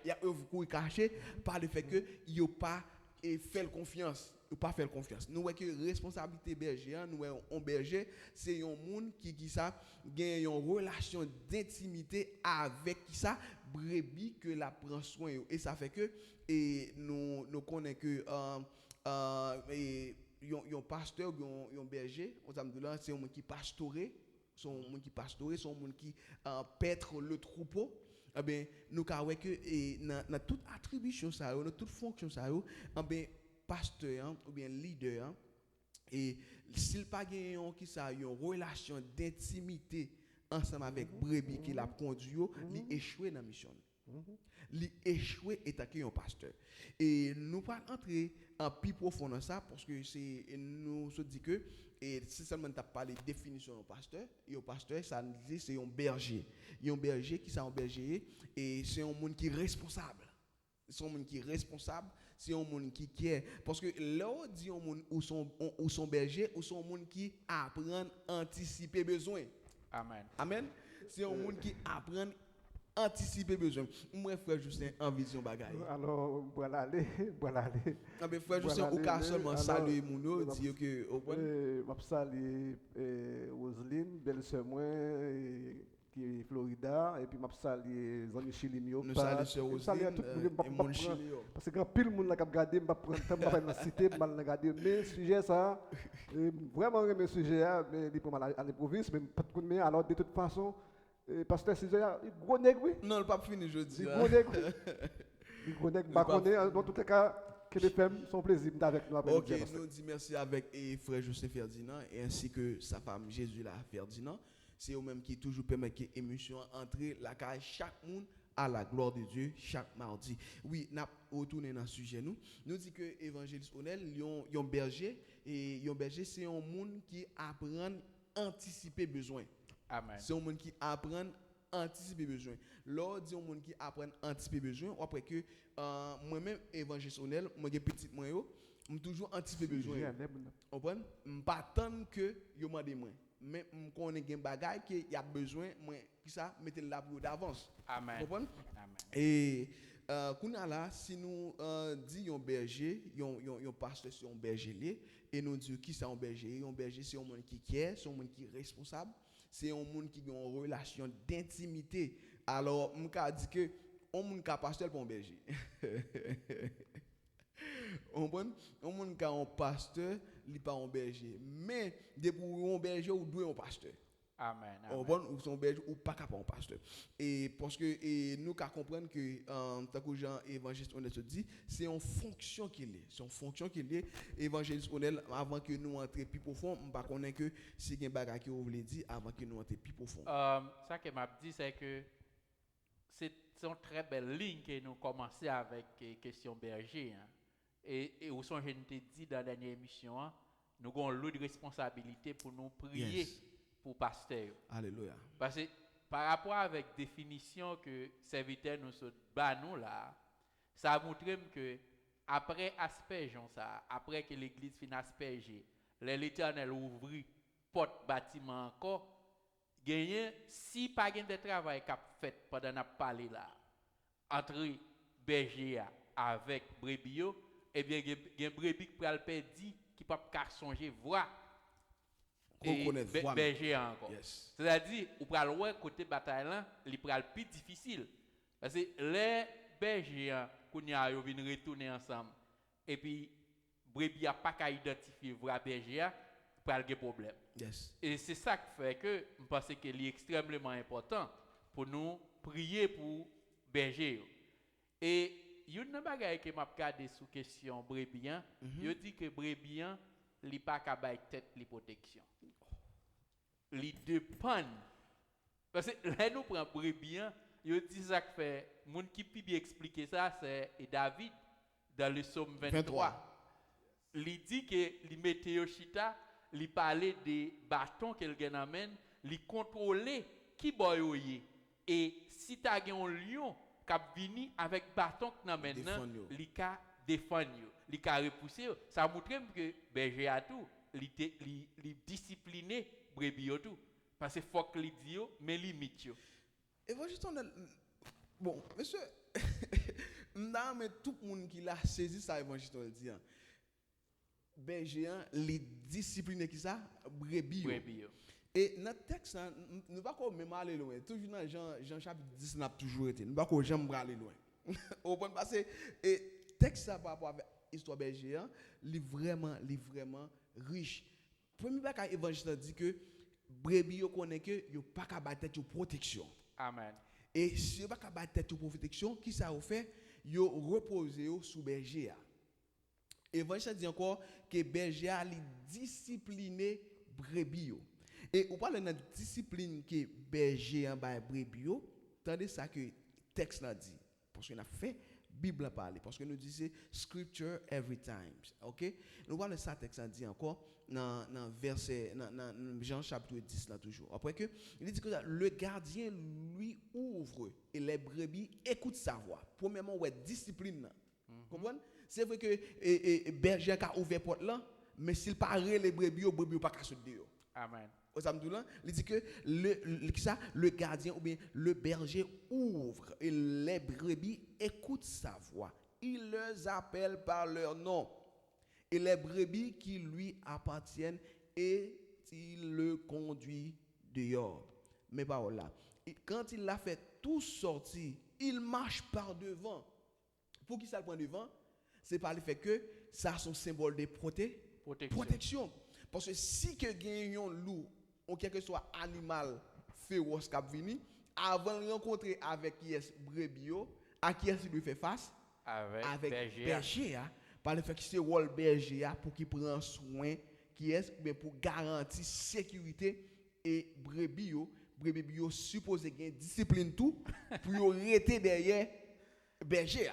S2: il y a un caché, par le fait que il n'y a pas fait confiance. Pas faire confiance. Nous voyons que responsabilité berger, nous voyons un berger, c'est un monde qui ça gagne une relation d'intimité avec qui ça brebis que la prend soin et ça fait que et nous connaissons que un pasteur un berger c'est un monde qui pastorer, son monde qui pastorer, son monde qui paître le troupeau. Eh bien nous voyons que dans toute attribution ça, dans toute fonction ça, eh bien pasteur ou bien leader et s'il pas gagne qui ça une relation d'intimité ensemble avec brebis qui l'a conduit il échoué dans mission il échoué étant un pasteur et nous pas entrer en plus profond dans ça parce que c'est nous se dit que et si seulement tu as parlé de définition de pasteur et un pasteur ça nous dit c'est un berger qui ça un berger et c'est un monde qui est responsable. C'est un monde qui est responsable, c'est un monde qui est. Parce que là, on dit un monde où son berger, ou son monde qui apprend à anticiper besoin.
S1: Amen.
S2: Amen. C'est un monde qui apprend à anticiper besoin. Moi, frère Justin, en vision bagaille.
S4: Alors, voilà aller.
S2: Ah ben frère Justin, au cas seulement saluer mon dire que au point.
S4: Je salue Roselyne, belle-sœur moi qui est Florida et puis m'a saluer Zami Chilimio.
S2: Nous saluons Roselyne et mon Chili.
S4: Parce que quand pile monde là qui regarder, m'a prendre temps pas dans cité, m'a regarder mais sujet ça vraiment le sujet mais il pour à l'improviste mais pas de mais alors de toute façon pasteur César gros nègre oui.
S2: Non, le pas fini jeudi.
S4: Gros nègre. Gros nègre pas connaît dans tous les cas que les femmes sont plaisir avec nous après.
S2: OK, nous dit merci avec frère Joseph Ferdinand et ainsi que sa femme Jésus là Ferdinand. C'est eux-mêmes qui toujours permettent que l'émission entre la caille chaque monde à la gloire de Dieu chaque mardi. Oui, n'a retourné dans le sujet nous dit que évangéliste Onel yon berger et yon berger c'est un monde qui apprend anticiper besoin.
S1: Amen.
S2: C'est un monde qui apprend anticiper besoin. Là dit un monde qui apprend anticiper besoin après que moi-même évangéliste Onel moi petit moi yo toujours anticiper besoin. On comprend? Pas tant que yo mande moi. Mais on connaît des bagages qu'il y a besoin moi qui ça mettez la pour d'avance.
S1: Amen.
S2: Comprendre?
S1: Amen.
S2: Et là si nous dit un berger, un pasteur c'est un berger et nous dit qui c'est un berger c'est un monde qui est, c'est un monde qui est responsable, c'est un monde qui a une relation d'intimité. Alors on dit que on monde qui pasteur pour un berger. On monde qui a un pasteur, il pas un berger. Mais de pour un berger ou doit un pasteur.
S1: Amen.
S2: Ou son berger ou pas capable un pasteur. Et parce que nous qu'à comprendre que tant que Jean évangéliste on se dit, c'est une fonction qu'il est. C'est une fonction qu'il est évangéliste on avant que nous entrions plus profond, on pas connaître que c'est un bagage que vous voulez dire avant que nous entrions plus profond.
S1: Ça que m'a dit c'est que c'est une très belle ligne que nous commençons avec question berger. Hein. Et où sont je t'ai dit dans la dernière émission, hein, nous avons l'autre responsabilité pour nous prier pour pasteur.
S2: Alléluia.
S1: Parce que par rapport avec définition que serviteur nous bat nous là, ça montre que après aspergeon ça, après que l'église fin asperger, l'Éternel ouvrit porte bâtiment encore, gagner si pas gain de travail qu'a fait pendant n'a parlé là entre berger avec brebis eh bien gen brebis qui pral perdi qui pas songer voir berger encore. Yes. C'est-à-dire ou pral ouais côté bataille là, il pral plus difficile parce que les bergers kounya yo vinn retourner ensemble et puis brebis a pas qu'à identifier voir berger pral gen problème.
S2: Yes.
S1: Et c'est ça qui fait que je pense que c'est extrêmement important pour nous prier pour berger. Et il y a une bagaille que m'a regardé sous question brebis, il dit que brebis li pas ka bay tête li protection. Li dépend parce que là nous prend brebis, il dit ça que fait monde qui peut bien expliquer ça c'est David dans le psaume 23. Il dit que li météo chita, li parler des bâtons qu'elle amène, li contrôler qui boyoye et si tu as un lion qui vini avec bâton dans maintenant li ka défendre yo, li ka repousser yo, ça montre que berger a tout li discipliné brebis yo tout parce que faut que li dit yo mais limite yo.
S2: Évangile bon monsieur non mais tout le monde qui l'a saisi ça évangile dit berger les discipliner qui ça brebis yo. Et notre texte, nous ne pouvons pas même aller loin. Toujours dans Jean chapitre 10, nous avons toujours été. Nous ne pouvons pas jamais aller loin. Au point parce que le texte par rapport à l'histoire berger, il est vraiment riche. Premier bagage évangile dit que brebis yo connaît que yo pas ka battre tête protection.
S1: Amen.
S2: Et si yo pas ka battre tête protection, qui ça fait? Yo reposer sous berger. Évangile dit encore que berger a discipliné brebis yo. Et on parle de la discipline que berger en bas brebis, tandis ça que texte n'a dit parce qu'on a fait Bible parler parce que nous disons scripture every time. OK? Nous parlons de ça texte a dit encore dans verset dans Jean chapitre 10 là toujours. Après que il dit que le gardien lui ouvre et les brebis écoutent sa voix. Premièrement ouais discipline. Comprenez? C'est vrai que berger a ouvert porte là mais s'il parle les brebis pas qu'à sortir dehors.
S1: Amen.
S2: Il dit que le gardien ou bien le berger ouvre et les brebis écoutent sa voix. Il les appelle par leur nom. Et les brebis qui lui appartiennent et il le conduit dehors. Mais pas là. Quand il l'a fait tout sortir, il marche par devant. Pour qui ça le prend devant? C'est par le fait que ça a son symbole de protection. Parce que si que gagne un loup ou quel que soit animal féroce qui vient, avant de rencontrer avec qui est brebis, à qui est-ce qu'il fait face? Avec berger. Par le fait que c'est rôle berger pour qu'il prenne soin qui est pour garantir sécurité et brebis supposé gagner discipline tout pour rester derrière berger.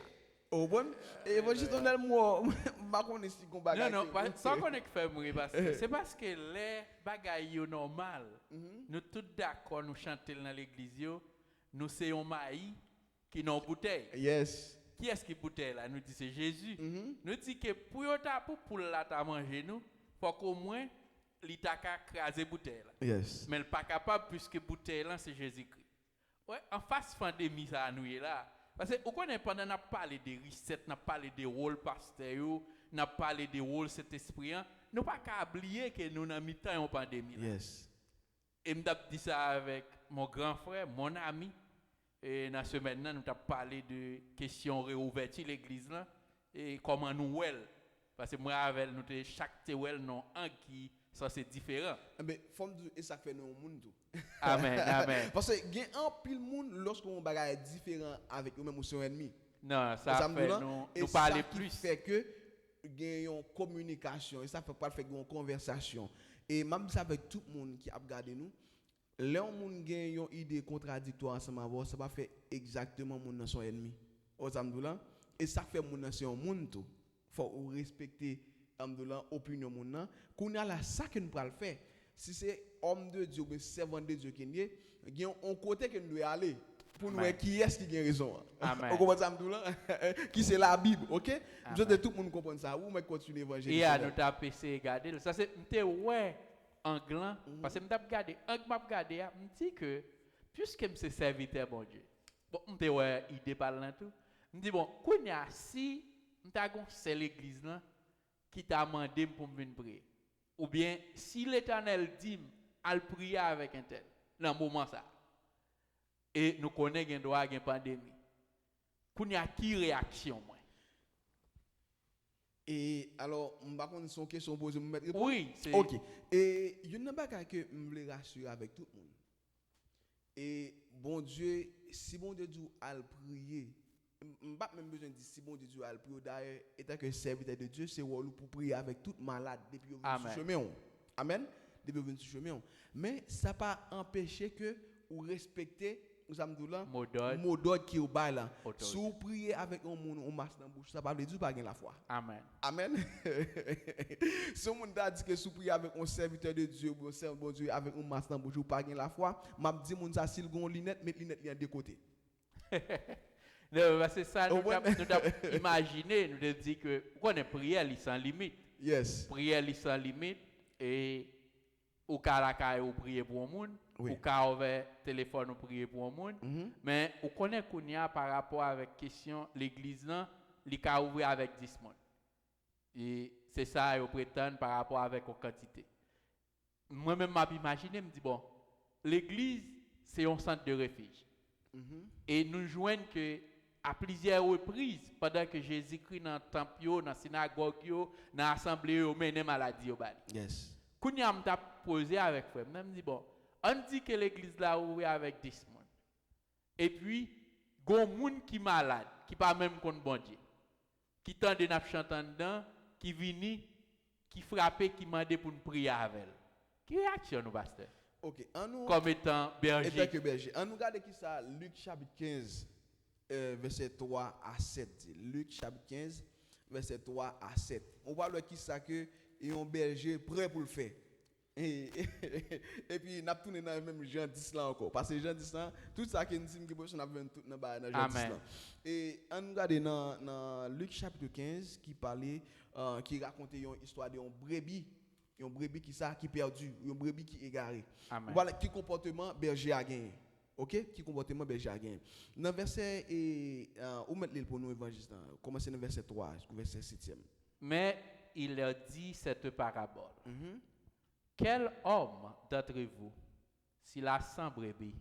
S2: Au bon et évangile donne moi pas connait si qu'on bagaille
S1: non sans connait fait mourir parce que c'est parce que les bagailles normal nous tous d'accord nous chanter dans l'église nous c'est un maïs qui non bouteille
S2: yes
S1: qui est-ce qui bouteille là nous dit c'est Jésus nous dit que pour la ta manger nous faut qu'au moins il t'a craser bouteille là
S2: yes
S1: mais il pas capable puisque bouteille là c'est Jésus-Christ ouais en face pandémie ça nous est là. Parce que on pendant n'a parlé des recettes, n'a parlé des rôles pasteur, n'a parlé des rôles cet esprit, nous pas qu'à oublier que nous dans mi-temps en pandémie.
S2: Yes.
S1: Et m'd'a dit ça avec mon grand frère, mon ami et dans ce maintenant nous t'a parlé de question réouverture l'église là et comment nous elle parce que moi avec nous chaque tewel non un qui ça c'est différent.
S2: Mais forme et ça fait nous monde tout.
S1: Amen, amen.
S2: Parce que gain un pile monde lorsqu'on bagaille différent avec eux même ou son ennemi.
S1: Non, ça fait nous parler plus
S2: fait que gain une communication et ça fait pas fait une conversation et même ça avec tout le monde qui a regardé nous. Là on monde gagne une idée contradictoire ensemble avoir ça pas fait exactement mon dans son ennemi. Et ça fait mon c'est un monde tout. Faut respecter opinion mon qu'on a là ça que nous pas le faire si c'est homme de Dieu ou servant de Dieu qui est il y a un côté que nous doit aller pour nous qui est-ce qui a raison on comprend ça qui c'est la Bible OK je veux tout le monde comprendre ça ou mais continuer l'évangile
S1: et à nous taper c'est regarder ça c'est m'était ouais anglant parce que m't'a regarder m'a regarder me dit que puisque me c'est serviteur bon Dieu bon m'était ouais idée par là tout me dit bon qu'on y a si m't'a gon c'est l'église là qui t'a demandé pour venir prier. Ou bien, si l'Éternel dit à prier avec un tel, dans le moment ça, et nous connaissons qu'il doit y avoir une pandémie, qu'on y a qui réaction moi?
S2: Et alors, je ne sais pas si c'est une question posée, me mettre
S1: oui, c'est...
S2: OK. Et il n'y a pas que je voulais rassurer avec tout le monde. Et bon Dieu, si bon Dieu dit à prier, pas même besoin de dire si bon Dieu a le prier d'ailleurs étant que serviteur de Dieu c'est rôle pour prier avec tout malade depuis au chemin. Amen. Depuis au chemin. Mais ça pas empêcher que ou respecter vous savez là
S1: Mot d'ordre.
S2: mot d'ordre qui au bail là.
S1: Autorité.
S2: Si vous priez avec un monde on marche dans bouche, ça pas veut dire pas gain la foi.
S1: Amen.
S2: Amen. Si on t'a dit que si vous priez avec un serviteur de Dieu ou un serviteur de Dieu avec un masque dans bouche ou pas gain la foi, m'a dit mon ça s'il gon lunette, mettre lunette li de côté.
S1: Non, parce que ça, nous avons imaginé, nous avons dit que on est prière sans limite.
S2: Yes.
S1: Prière sans limite et au cas ou prier pour un monde,
S2: Oui.
S1: au cas avec téléphone ou prier pour un monde, mais on connaît qu'on y a par rapport avec question l'église là, li ka ouvrir avec 10 monde. Et c'est ça on prétend par rapport avec la quantité. Moi-même m'a imaginé me dit bon, l'église c'est un centre de refuge. Et nous joignent que à plusieurs reprises pendant que Jésus-Christ dans le temple, dans la synagogue, dans l'assemblée, il mené maladie au bal.
S2: Yes.
S1: Quand je m'a posé avec frère, je me dit bon, on dit que l'église là ouvert avec 10 personnes. Et puis, il y a des gens qui sont malades, qui pas même contre bon Dieu. Qui tendent de chanter dedans, qui viennent, qui frappent, qui demandent pour nous prier avec elle. Quelle réaction nous pasteur?
S2: OK, en nous
S1: Comme étant berger.
S2: étant que berger. En nous regarde qui ça Luc chapitre 15 verset 3 à 7. Luc chapitre 15 verset 3 à 7. On voit qui ça que et un berger prêt pour le faire. Et puis n'a tourné dans le même Jean 10 là encore parce que Jean 10 là tout ça que nous dit que personne n'a vu tout dans Jean 10 là. Et on regarde dans Luc chapitre 15 qui parlait qui racontait une histoire de une brebis qui perdu, une brebis qui égarée. Voilà qui comportement berger a gagné. OK, qui comportement berger a gagné. Dans verset où mettre pour nous évangéliste, commencer dans verset 3 jusqu'au verset 7e.
S1: Mais il leur dit cette parabole. Quel homme d'entre vous, s'il a 100 brebis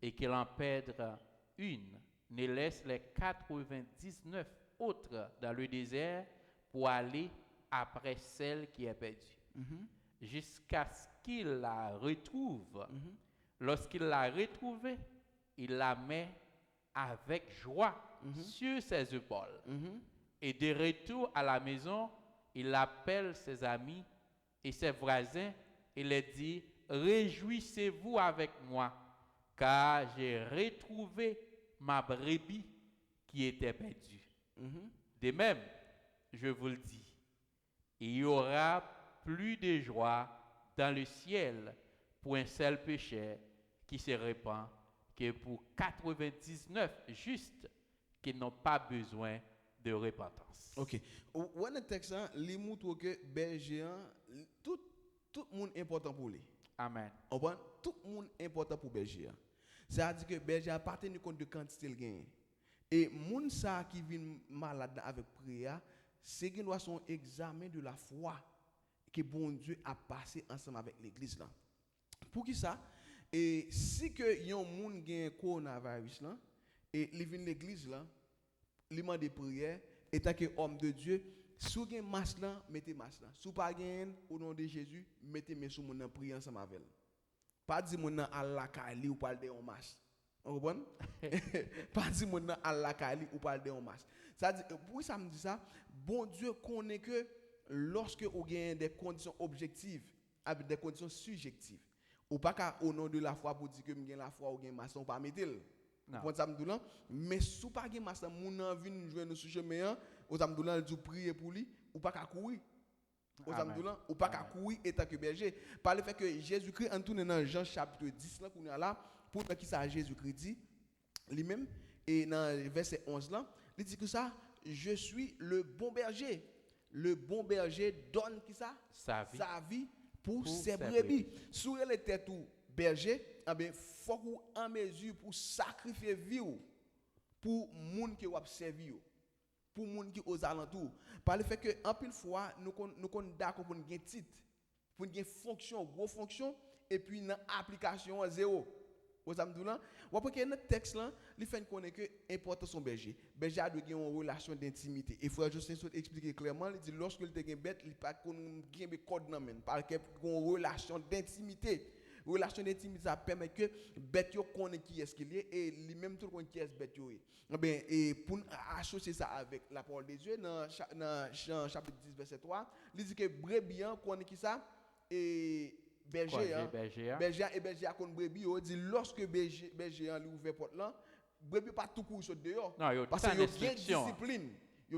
S1: et qu'il en perd une, ne laisse les 99 autres dans le désert pour aller après celle qui est perdue, jusqu'à ce qu'il la retrouve. Lorsqu'il l'a retrouvée, il la met avec joie sur ses épaules. Et de retour à la maison, il appelle ses amis et ses voisins et leur dit, réjouissez-vous avec moi, car j'ai retrouvé ma brebis qui était perdue. De même, je vous le dis, il y aura plus de joie dans le ciel pour un seul pécheur qui se répand que pour 99 justes qui n'ont pas besoin de repentance.
S2: OK. Ou dans le texte, il montre que berger, tout le monde est important pour lui.
S1: Amen.
S2: Tout le monde est important pour berger. C'est-à-dire que berger a pas tenu compte de quantité de gain. Et moun ça qui vient malade avec prière, c'est qu'il doit son examen de la foi que bon Dieu a passé ensemble avec l'église là. Pour qui ça? Et si que yon moun gen coronavirus là et il vient l'église là, il demande prière et tant que homme de Dieu, sous gen masque là, mettez masque là. Sous pas gen au nom de Jésus, mettez mes sous moun nan prier ensemble avec elle. Pas dire moun nan Allah kali ou parler de masque. On comprend? Pas dire moun nan Allah kali ou parler de masque. Ça dit pour ça me dit ça, bon Dieu connaît que lorsque on gagne des conditions objectives avec des conditions subjectives, ou pas qu'à au nom de la foi pour dire que me gagne la foi ou gagne maçon pas mettre. Pour ça me dit là, mais sous pas gagne maçon moun nan vinn jouer nous sur chemin, au ça me dit là du prier pour lui ou pas qu'à courir. Au ça me dit là ou pas qu'à courir étant que berger. Par le fait que Jésus-Christ en tourne dans Jean chapitre 10 là qu'on est là pour qui ça Jésus-Christ dit lui-même et dans verset 11 là, il dit que ça je suis le bon berger. Le bon berger donne qui ça? Sa vie pour ses brebis. Sur les têtes ou berger, il faut qu'on en mesure pour sacrifier vie pour moun qui va servir pour moun qui aux alentours. Par le fait que en pile fois nous d'accord pour une titre, pour une fonction, gros fonction et puis une application zéro. Vous avez dit là, ou après que notre texte là, il fait connaître que important son berger. Berger a doit avoir une relation d'intimité. Et frère Justin souhaite expliquer clairement, il dit lorsque il te bête, il pas qu'on gagne code dans men, parce que une relation d'intimité. Relation d'intimité ça permet que bête yo connaît qui est-ce qu'il est et lui même tout connaît qui est bête yo. Et pour associer ça avec la parole de Dieu dans Jean chapitre 10 verset 3, il dit que brebis connaît qui ça et berger hein,
S1: berger.
S2: berger et berger a contre brebis yo dit lorsque berger lui ouvert porte là brebis pas tout court sur dehors
S1: Non, yo
S2: parce
S1: t'en
S2: que yo
S1: instruction.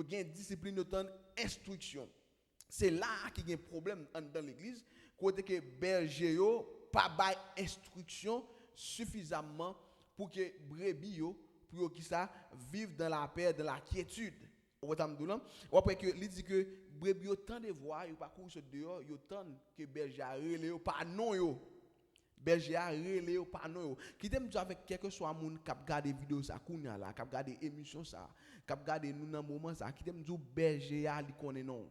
S2: gain discipline yo t'en instruction. C'est là qu'il y a un problème dans l'église côté que berger yo pas bail instruction suffisamment pour que brebis yo pour qui ça vivre dans la paix, dans la quiétude. Ou après que il dit que brebis yo tant de voix, yo pas courir sur dehors, yo tant que berger a relé yo pas non yo. Berger a relé yo pas non yo. Qui t'aime dire avec quelque soit moun qui regarder vidéo ça kounya là, qui regarder émission ça, qui regarder nous dans moment ça, qui t'aime dire berger a li connaît non.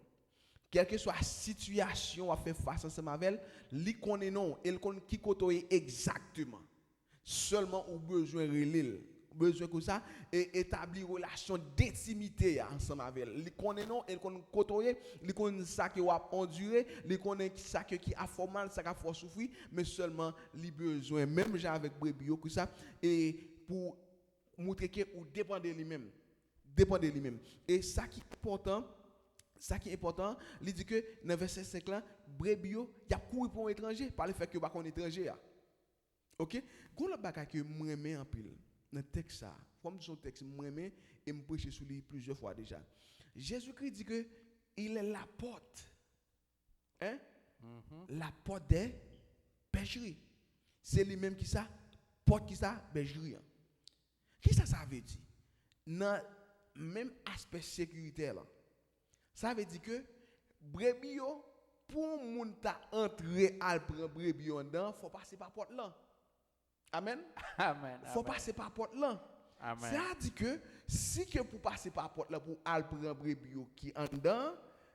S2: Quelle que soit la situation à faire face ensemble avec elle, li connaît non, elle connaît qui côtoyer exactement. Seulement au besoin relève, besoin que ça et établir relation d'intimité ensemble avec elle. Li connaît non, elle connaît côtoyer, li connaît ça qui va endurer, li connaît ça qui a fort mal, ça qui a fort souffrir, mais seulement li besoin même gens avec brebis que ça et pour montrer que ou dépend de lui-même. Dépend de lui-même. Et ça qui est important, il dit que dans verset 5 là, brebis y a couru pour un étranger par le fait que pas qu'on étranger. OK? Quand le bagage que moi aimé en pile dans texte ça, comme son texte moi aimé et me prêcher sur lui plusieurs fois déjà. Jésus-Christ dit que il est la porte. Hein? La porte des bergeries. C'est lui-même qui ça porte qui ça bergerie. Qu'est-ce que ça veut dire? Dans même aspect sécuritaire là. Ça veut dire que brebis pour moun ta entrer à prendre brebis dedans, faut passer par porte là. Amen.
S1: Amen.
S2: Faut passer par porte là.
S1: Amen.
S2: Ça dit que si que pour passer par porte là pour aller prendre brebis qui en dedans,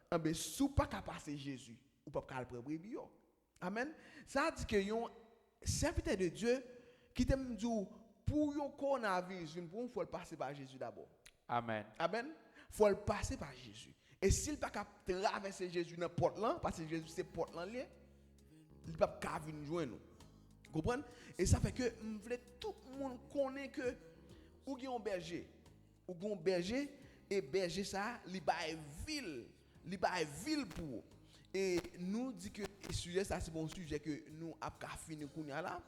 S2: ben sous pas qu'à passer Jésus ou pas qu'à prendre brebis. Amen. Ça dit que yon serviteur de Dieu qui t'aime dire pour yon coronavirus, pour faut le passer par Jésus d'abord.
S1: Amen.
S2: Amen. Faut le passer par Jésus. Et s'il pas capable traverser Jésus dans porte là parce que Jésus c'est porte là lié, il pas capable venir joindre nous. Comprenez? Et ça fait que je voulais tout le monde connaît que ou un berger, et berger ça, il bail ville pour. Et nous dit que le sujet ça c'est bon sujet que nous a fini kounya là.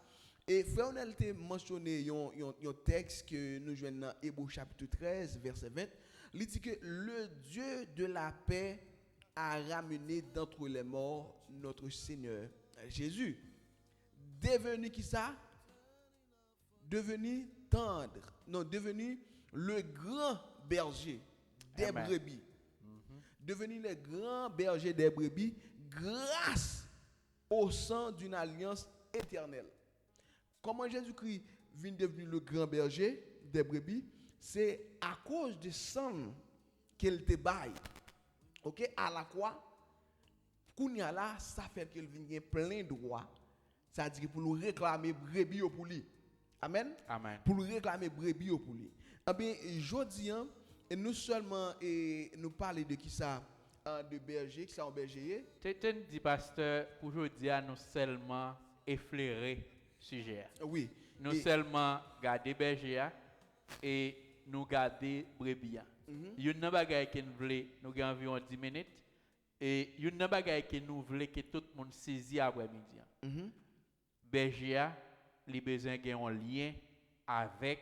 S2: Et frère on a mentionné un texte que nous joignons dans Hébreux chapitre 13 verset 20. Il dit que le Dieu de la paix a ramené d'entre les morts notre Seigneur Jésus. Devenu qui ça? Devenu tendre. Non, devenu le grand berger des brebis. Devenu le grand berger des brebis grâce au sang d'une alliance éternelle. Comment Jésus-Christ vient devenir le grand berger des brebis? C'est à cause du sang qu'il te baille. OK? À la croix, kounya là, ça fait qu'il vient plein droit. Ça dit pour nous réclamer brebis pour lui. Amen.
S1: Amen.
S2: Pour nous réclamer brebis pour lui. Eh bien, aujourd'hui, et nous seulement nous parler de qui ça de berger, qui ça en berger.
S1: Tu dis pasteur pour aujourd'hui nous seulement effleurer sujet.
S2: Oui.
S1: Nous seulement garder berger et nous garder brebis. Il y a une bagaille que nous voulons, nous avons environ 10 minutes et il y a une bagaille que nous voulons que tout le monde saisisse après-midi. Berger a besoin d'un lien avec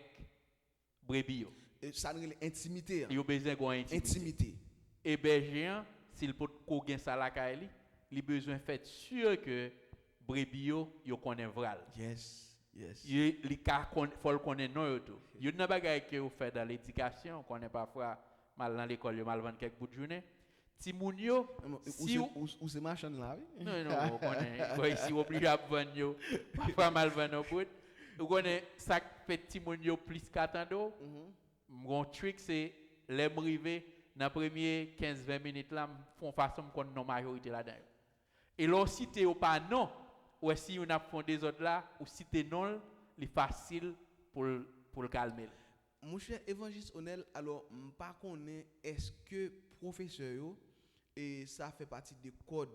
S1: brebis.
S2: Ça nous intimité.
S1: Il a besoin d'une
S2: intimité.
S1: Et berger s'il peut gagner ça la caille, il a besoin de faire sûr que brebis yo connaît vrai.
S2: Yes.
S1: Il faut le connaître non tout. Il y a une bagaille que vous faites dans l'éducation, qu'on est parfois mal dans l'école, mal vendre quelques bouts de journée. Timounio, si
S2: ou c'est machin là, oui.
S1: Non, on connaît. Ici obligé à vendre parfois mal vendre bout. Vous connaissez ça fait Timounio plus qu'attendre. Mon trick c'est les m'river dans premier 15-20 minutes là, font façon qu'on non majorité là-dedans. Et là si tu au pas non, ou si on a fond des autres là, ou si tu non, c'est facile pour le calmer.
S2: Mon cher évangéliste Onel, alors pas connaît est-ce que professeur et ça fait partie des codes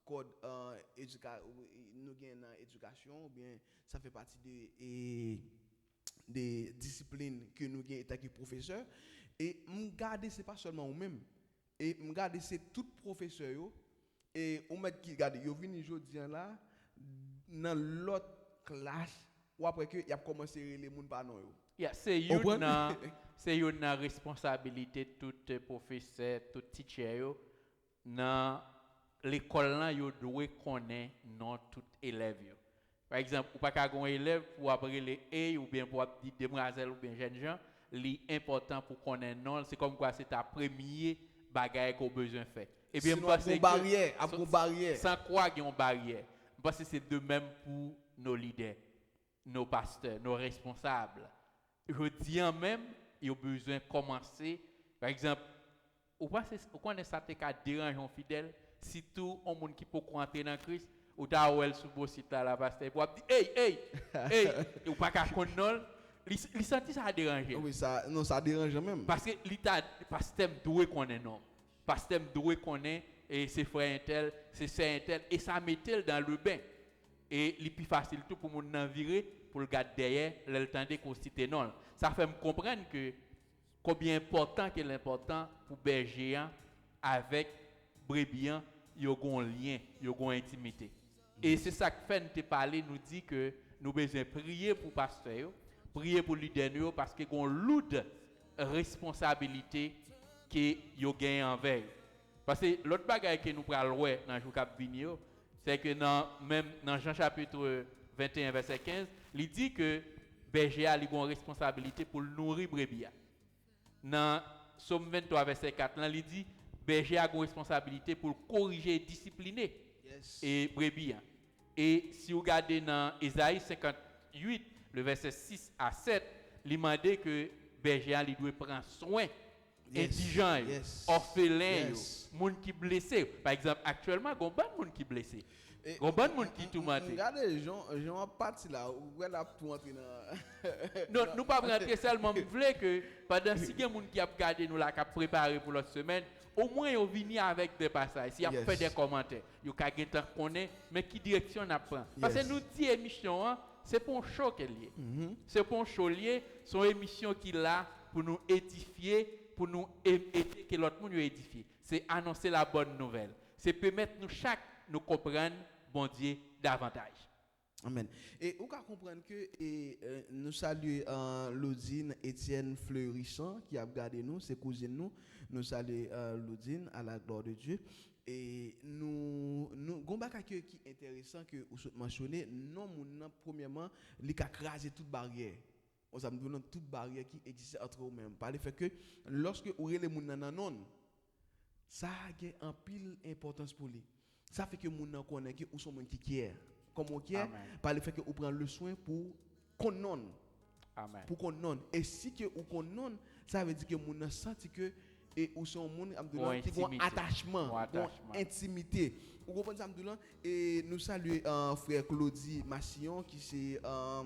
S2: nous gagnons dans éducation ou bien ça fait partie des disciplines que nous gagnons tant que professeur et me garder c'est pas seulement nous même et me garder c'est tout professeur et on met qui regarde yo vini jodi là dans l'autre classe ou après que y a commencé les moun pa non yo.
S1: Yeah, c'est une responsabilité tout professeur, tout teacher yo dans l'école là yo doit connaître non tout élève yo. Par exemple, ou pas qu'un élève pour apprendre les A ou bien pour dire demoiselle ou bien jeune gens, l'important pour connaître non, c'est comme quoi c'est ta premier bagage qu'on besoin faire. Et bien
S2: parce que barrière,
S1: sans quoi il y a une barrière. Parce que c'est de même pour nos leaders, nos pasteurs, nos responsables. Je dis en même, il y a besoin de commencer. Par exemple, ou connaît ça te ka déranger un fidèle, si tout un monde qui peut entrer dans Christ, ou ta ou elle sous beau site là pasteur pour dire hey, ou pas ka connaître, il senti ça déranger.
S2: Oui, ça dérange même.
S1: Parce que l'état pasteur doit connaître non. Pasteur doit connaître et c'est frère intel, c'est sœur intel et ça mettait dans le bain. Et il plus facile tout pour mon virer pour le garder derrière le temps de constituer non. Ça fait me comprendre que combien important que l'important pour berger avec brebis, il y a un lien, il y a une intimité. Et c'est ça que fait nous parler, nous dit que nous besoin prier pour pasteur, prier pour leader parce que ont lourde responsabilité que yo gagne envers. Parce que l'autre bagaille que nous pral ouais dans jour cap venir, c'est que même dans Jean chapitre 21 verset 15, il dit que berger a une responsabilité pour nourrir brebis. Dans Somme 23 verset 4, là il dit berger a une responsabilité pour corriger et discipliner et brebis. Et si vous regardez dans Ésaïe 58, le verset 6 à 7, il demande que berger il doit prendre soin indigents, orphelins, monde qui blessé. Par exemple, actuellement, il y a beaucoup de monde qui blessé. Il y a beaucoup de monde qui tout maté.
S2: Regardez les gens parti là, où elle a tout entré dans.
S1: Non, nous pas rentrer seulement, je voulais que pendant si il y a des gens qui a regardé nous là, qui a préparé pour l'autre semaine, au moins ils viennent avec des passages, s'il y a fait des commentaires, ils ont connaître mais qui direction on apprend. Parce que nous dit émission c'est pour un show qu'elle est. C'est pour un show lié, son émission qui là pour nous édifier, pour nous aider que l'autre monde nous édifier. C'est annoncer la bonne nouvelle. C'est permettre nous chaque nous comprendre bon Dieu davantage.
S2: Amen. Et vous pouvez comprendre que nous saluons Lodine Étienne Fleurissant qui a regardé nous, ses cousines nous. Nous saluons Lodine à la gloire de Dieu. Et nous avons qui est intéressant que vous mentionnez, non, premièrement, il a crasé toute barrière. On a donné toute barrière qui existe entre eux-mêmes. Par le fait que lorsque vous avez les gens non, ça a un pile importance pour lui. Ça fait que les gens connaissent que vous sont gens qui quièrent. Comme on quiert, par le fait que vous prenez le soin pour qu'on non.
S1: Amen.
S2: Pour qu'on non. Et si que vous qu'on non, ça veut dire que les gens sentent que et où sont monde qui ont attachement, intimité. Vous comprenez ça et nous saluons frère Claudie Massillon qui c'est un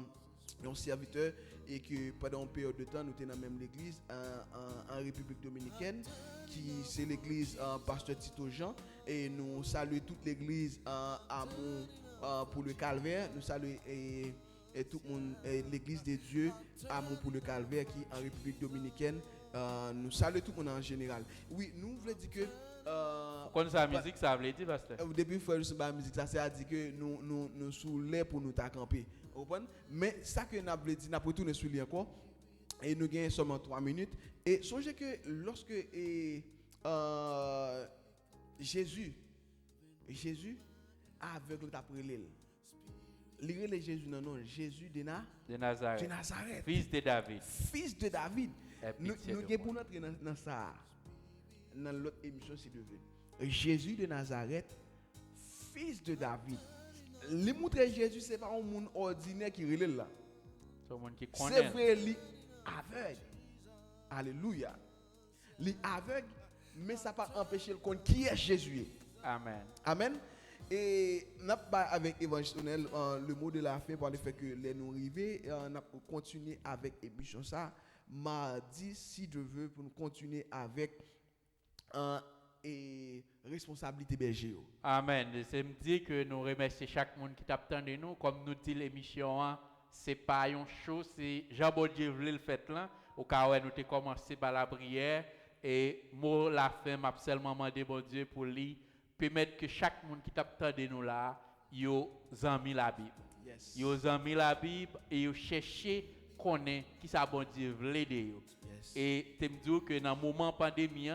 S2: serviteur et que pendant une période de temps nous étions dans la même église en République dominicaine qui c'est l'église pasteur Tito Jean et nous saluons toute l'église amour pour le calvaire, nous saluons et tout le monde l'église de Dieu amour pour le calvaire qui en République dominicaine. Nous saluons tout le monde en général. Oui, nous voulons dire que
S1: quand ça musique ça veut dire pasteur.
S2: Depuis frère la musique ça c'est à dire que nous sous l'air pour nous camper. Mais ça que nous voulons dire n'a pas tourner sur lui encore et nous gagnons seulement 3 minutes et songez que lorsque Jésus aveugle d'après l'île. Lire Jésus non Jésus de Nazareth.
S1: Fils de David.
S2: Fils de David. Nous avons pour entrer dans ça, dans l'autre émission si vous voulez. Jésus de Nazareth, fils de David. Le montrer Jésus, ce n'est pas un monde ordinaire qui relève là. C'est vrai, il est aveugle. Alléluia. Il est aveugle, mais ça n'a pas empêché le compte qui est Jésus.
S1: Amen.
S2: Amen. Et nous avons avec évangile le mot de la fin par le fait que les nous arrivés, on a continué avec émission ça. Mardi, si Dieu veut, pour nous continuer avec responsabilité berger.
S1: Amen. C'est me dire que nous remercions chaque monde qui t'attend de nous. Comme nous dit l'émission, c'est pas une chose, c'est Jean-Baudier voulait le faire là. Au cas où nous avons commencé par la prière. Et moi, la fin, m'a seulement demandé, bon Dieu, pour lui permettre que chaque monde qui t'attend de nous là, yo zami la Bible.
S2: Yes.
S1: Yo zami la Bible et yo chercher connaître qui ça bon Dieu veut de yo.
S2: Yes.
S1: Et tu me dis que dans le moment pandémie,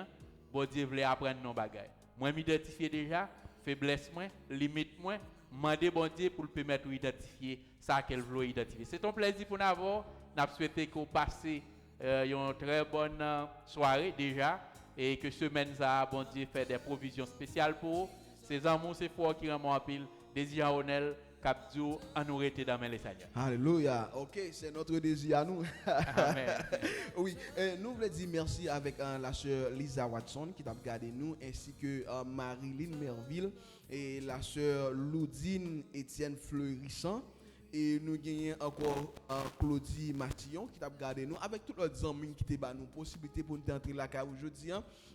S1: bon Dieu veut apprendre nos bagages. Moi m'identifier déjà faiblesse moi, limite moi, demander bon Dieu pour le permettre d'identifier ça qu'elle veut identifier. C'est un plaisir pour nous avoir. N'a souhaité qu'on passe une très bonne soirée déjà et que semaine ça bon Dieu fait des provisions spéciales pour ces amours, ces forts qui rendent en pile désir honneur capdio en nous rester dans les Seigneur.
S2: Alléluia. OK, c'est notre désir à nous.
S1: Amen.
S2: Oui, nous voulons dire merci avec la sœur Lisa Watson qui t'a regardé nous ainsi que Marilyn Merville et la sœur Loudine Étienne Fleurissant. Et nous gagnons encore Claudie Matillon qui t'a regardé nous avec tous les amis qui t'ont nous possibilité pour nous entrer là aujourd'hui.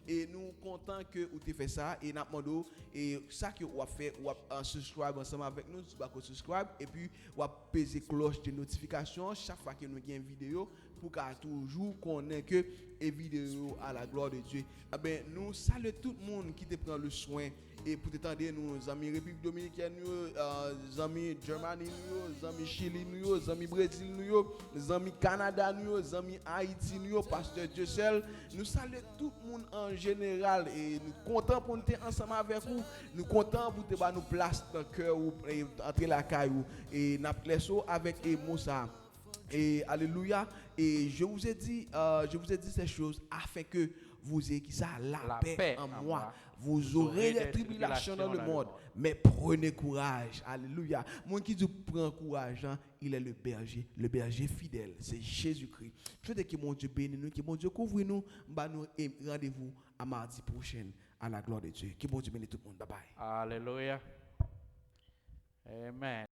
S2: Et nous contents que vous avez fait ça et nous demandons et ça que vous avez fait, vous avez subscribe ensemble avec nous, vous subscribe et puis vous avez peser cloche de notification chaque fois que nous avons une vidéo pour qu'à toujours connaître que les vidéos à la gloire de Dieu. Eh ben, nous saluons tout le monde qui te prend le soin et pour t'attendre nos amis République Dominicaine, nos amis Germany, nos amis Chili, nos amis Brésil, nos amis Canada, nos amis Haïti, nos pasteur Dieu seul. Nous saluons tout le monde en général et nous contents pour nous être ensemble avec vous. Nous contents pour te nous place dans le cœur ou entrer la caillou et nous laissons avec Moussa. Et alléluia. Et je vous ai dit ces choses afin que vous ayez qui ça la paix en moi. Vous aurez des tribulations dans le monde, mais prenez courage. Alléluia. Moi qui dit prends courage, hein, il est le berger fidèle. C'est Jésus-Christ. Je souhaite que mon Dieu bénisse nous, que mon Dieu couvre nous. Et rendez-vous à mardi prochain à la gloire de Dieu. Que mon Dieu bénisse tout le monde. Bye bye.
S1: Alléluia. Amen.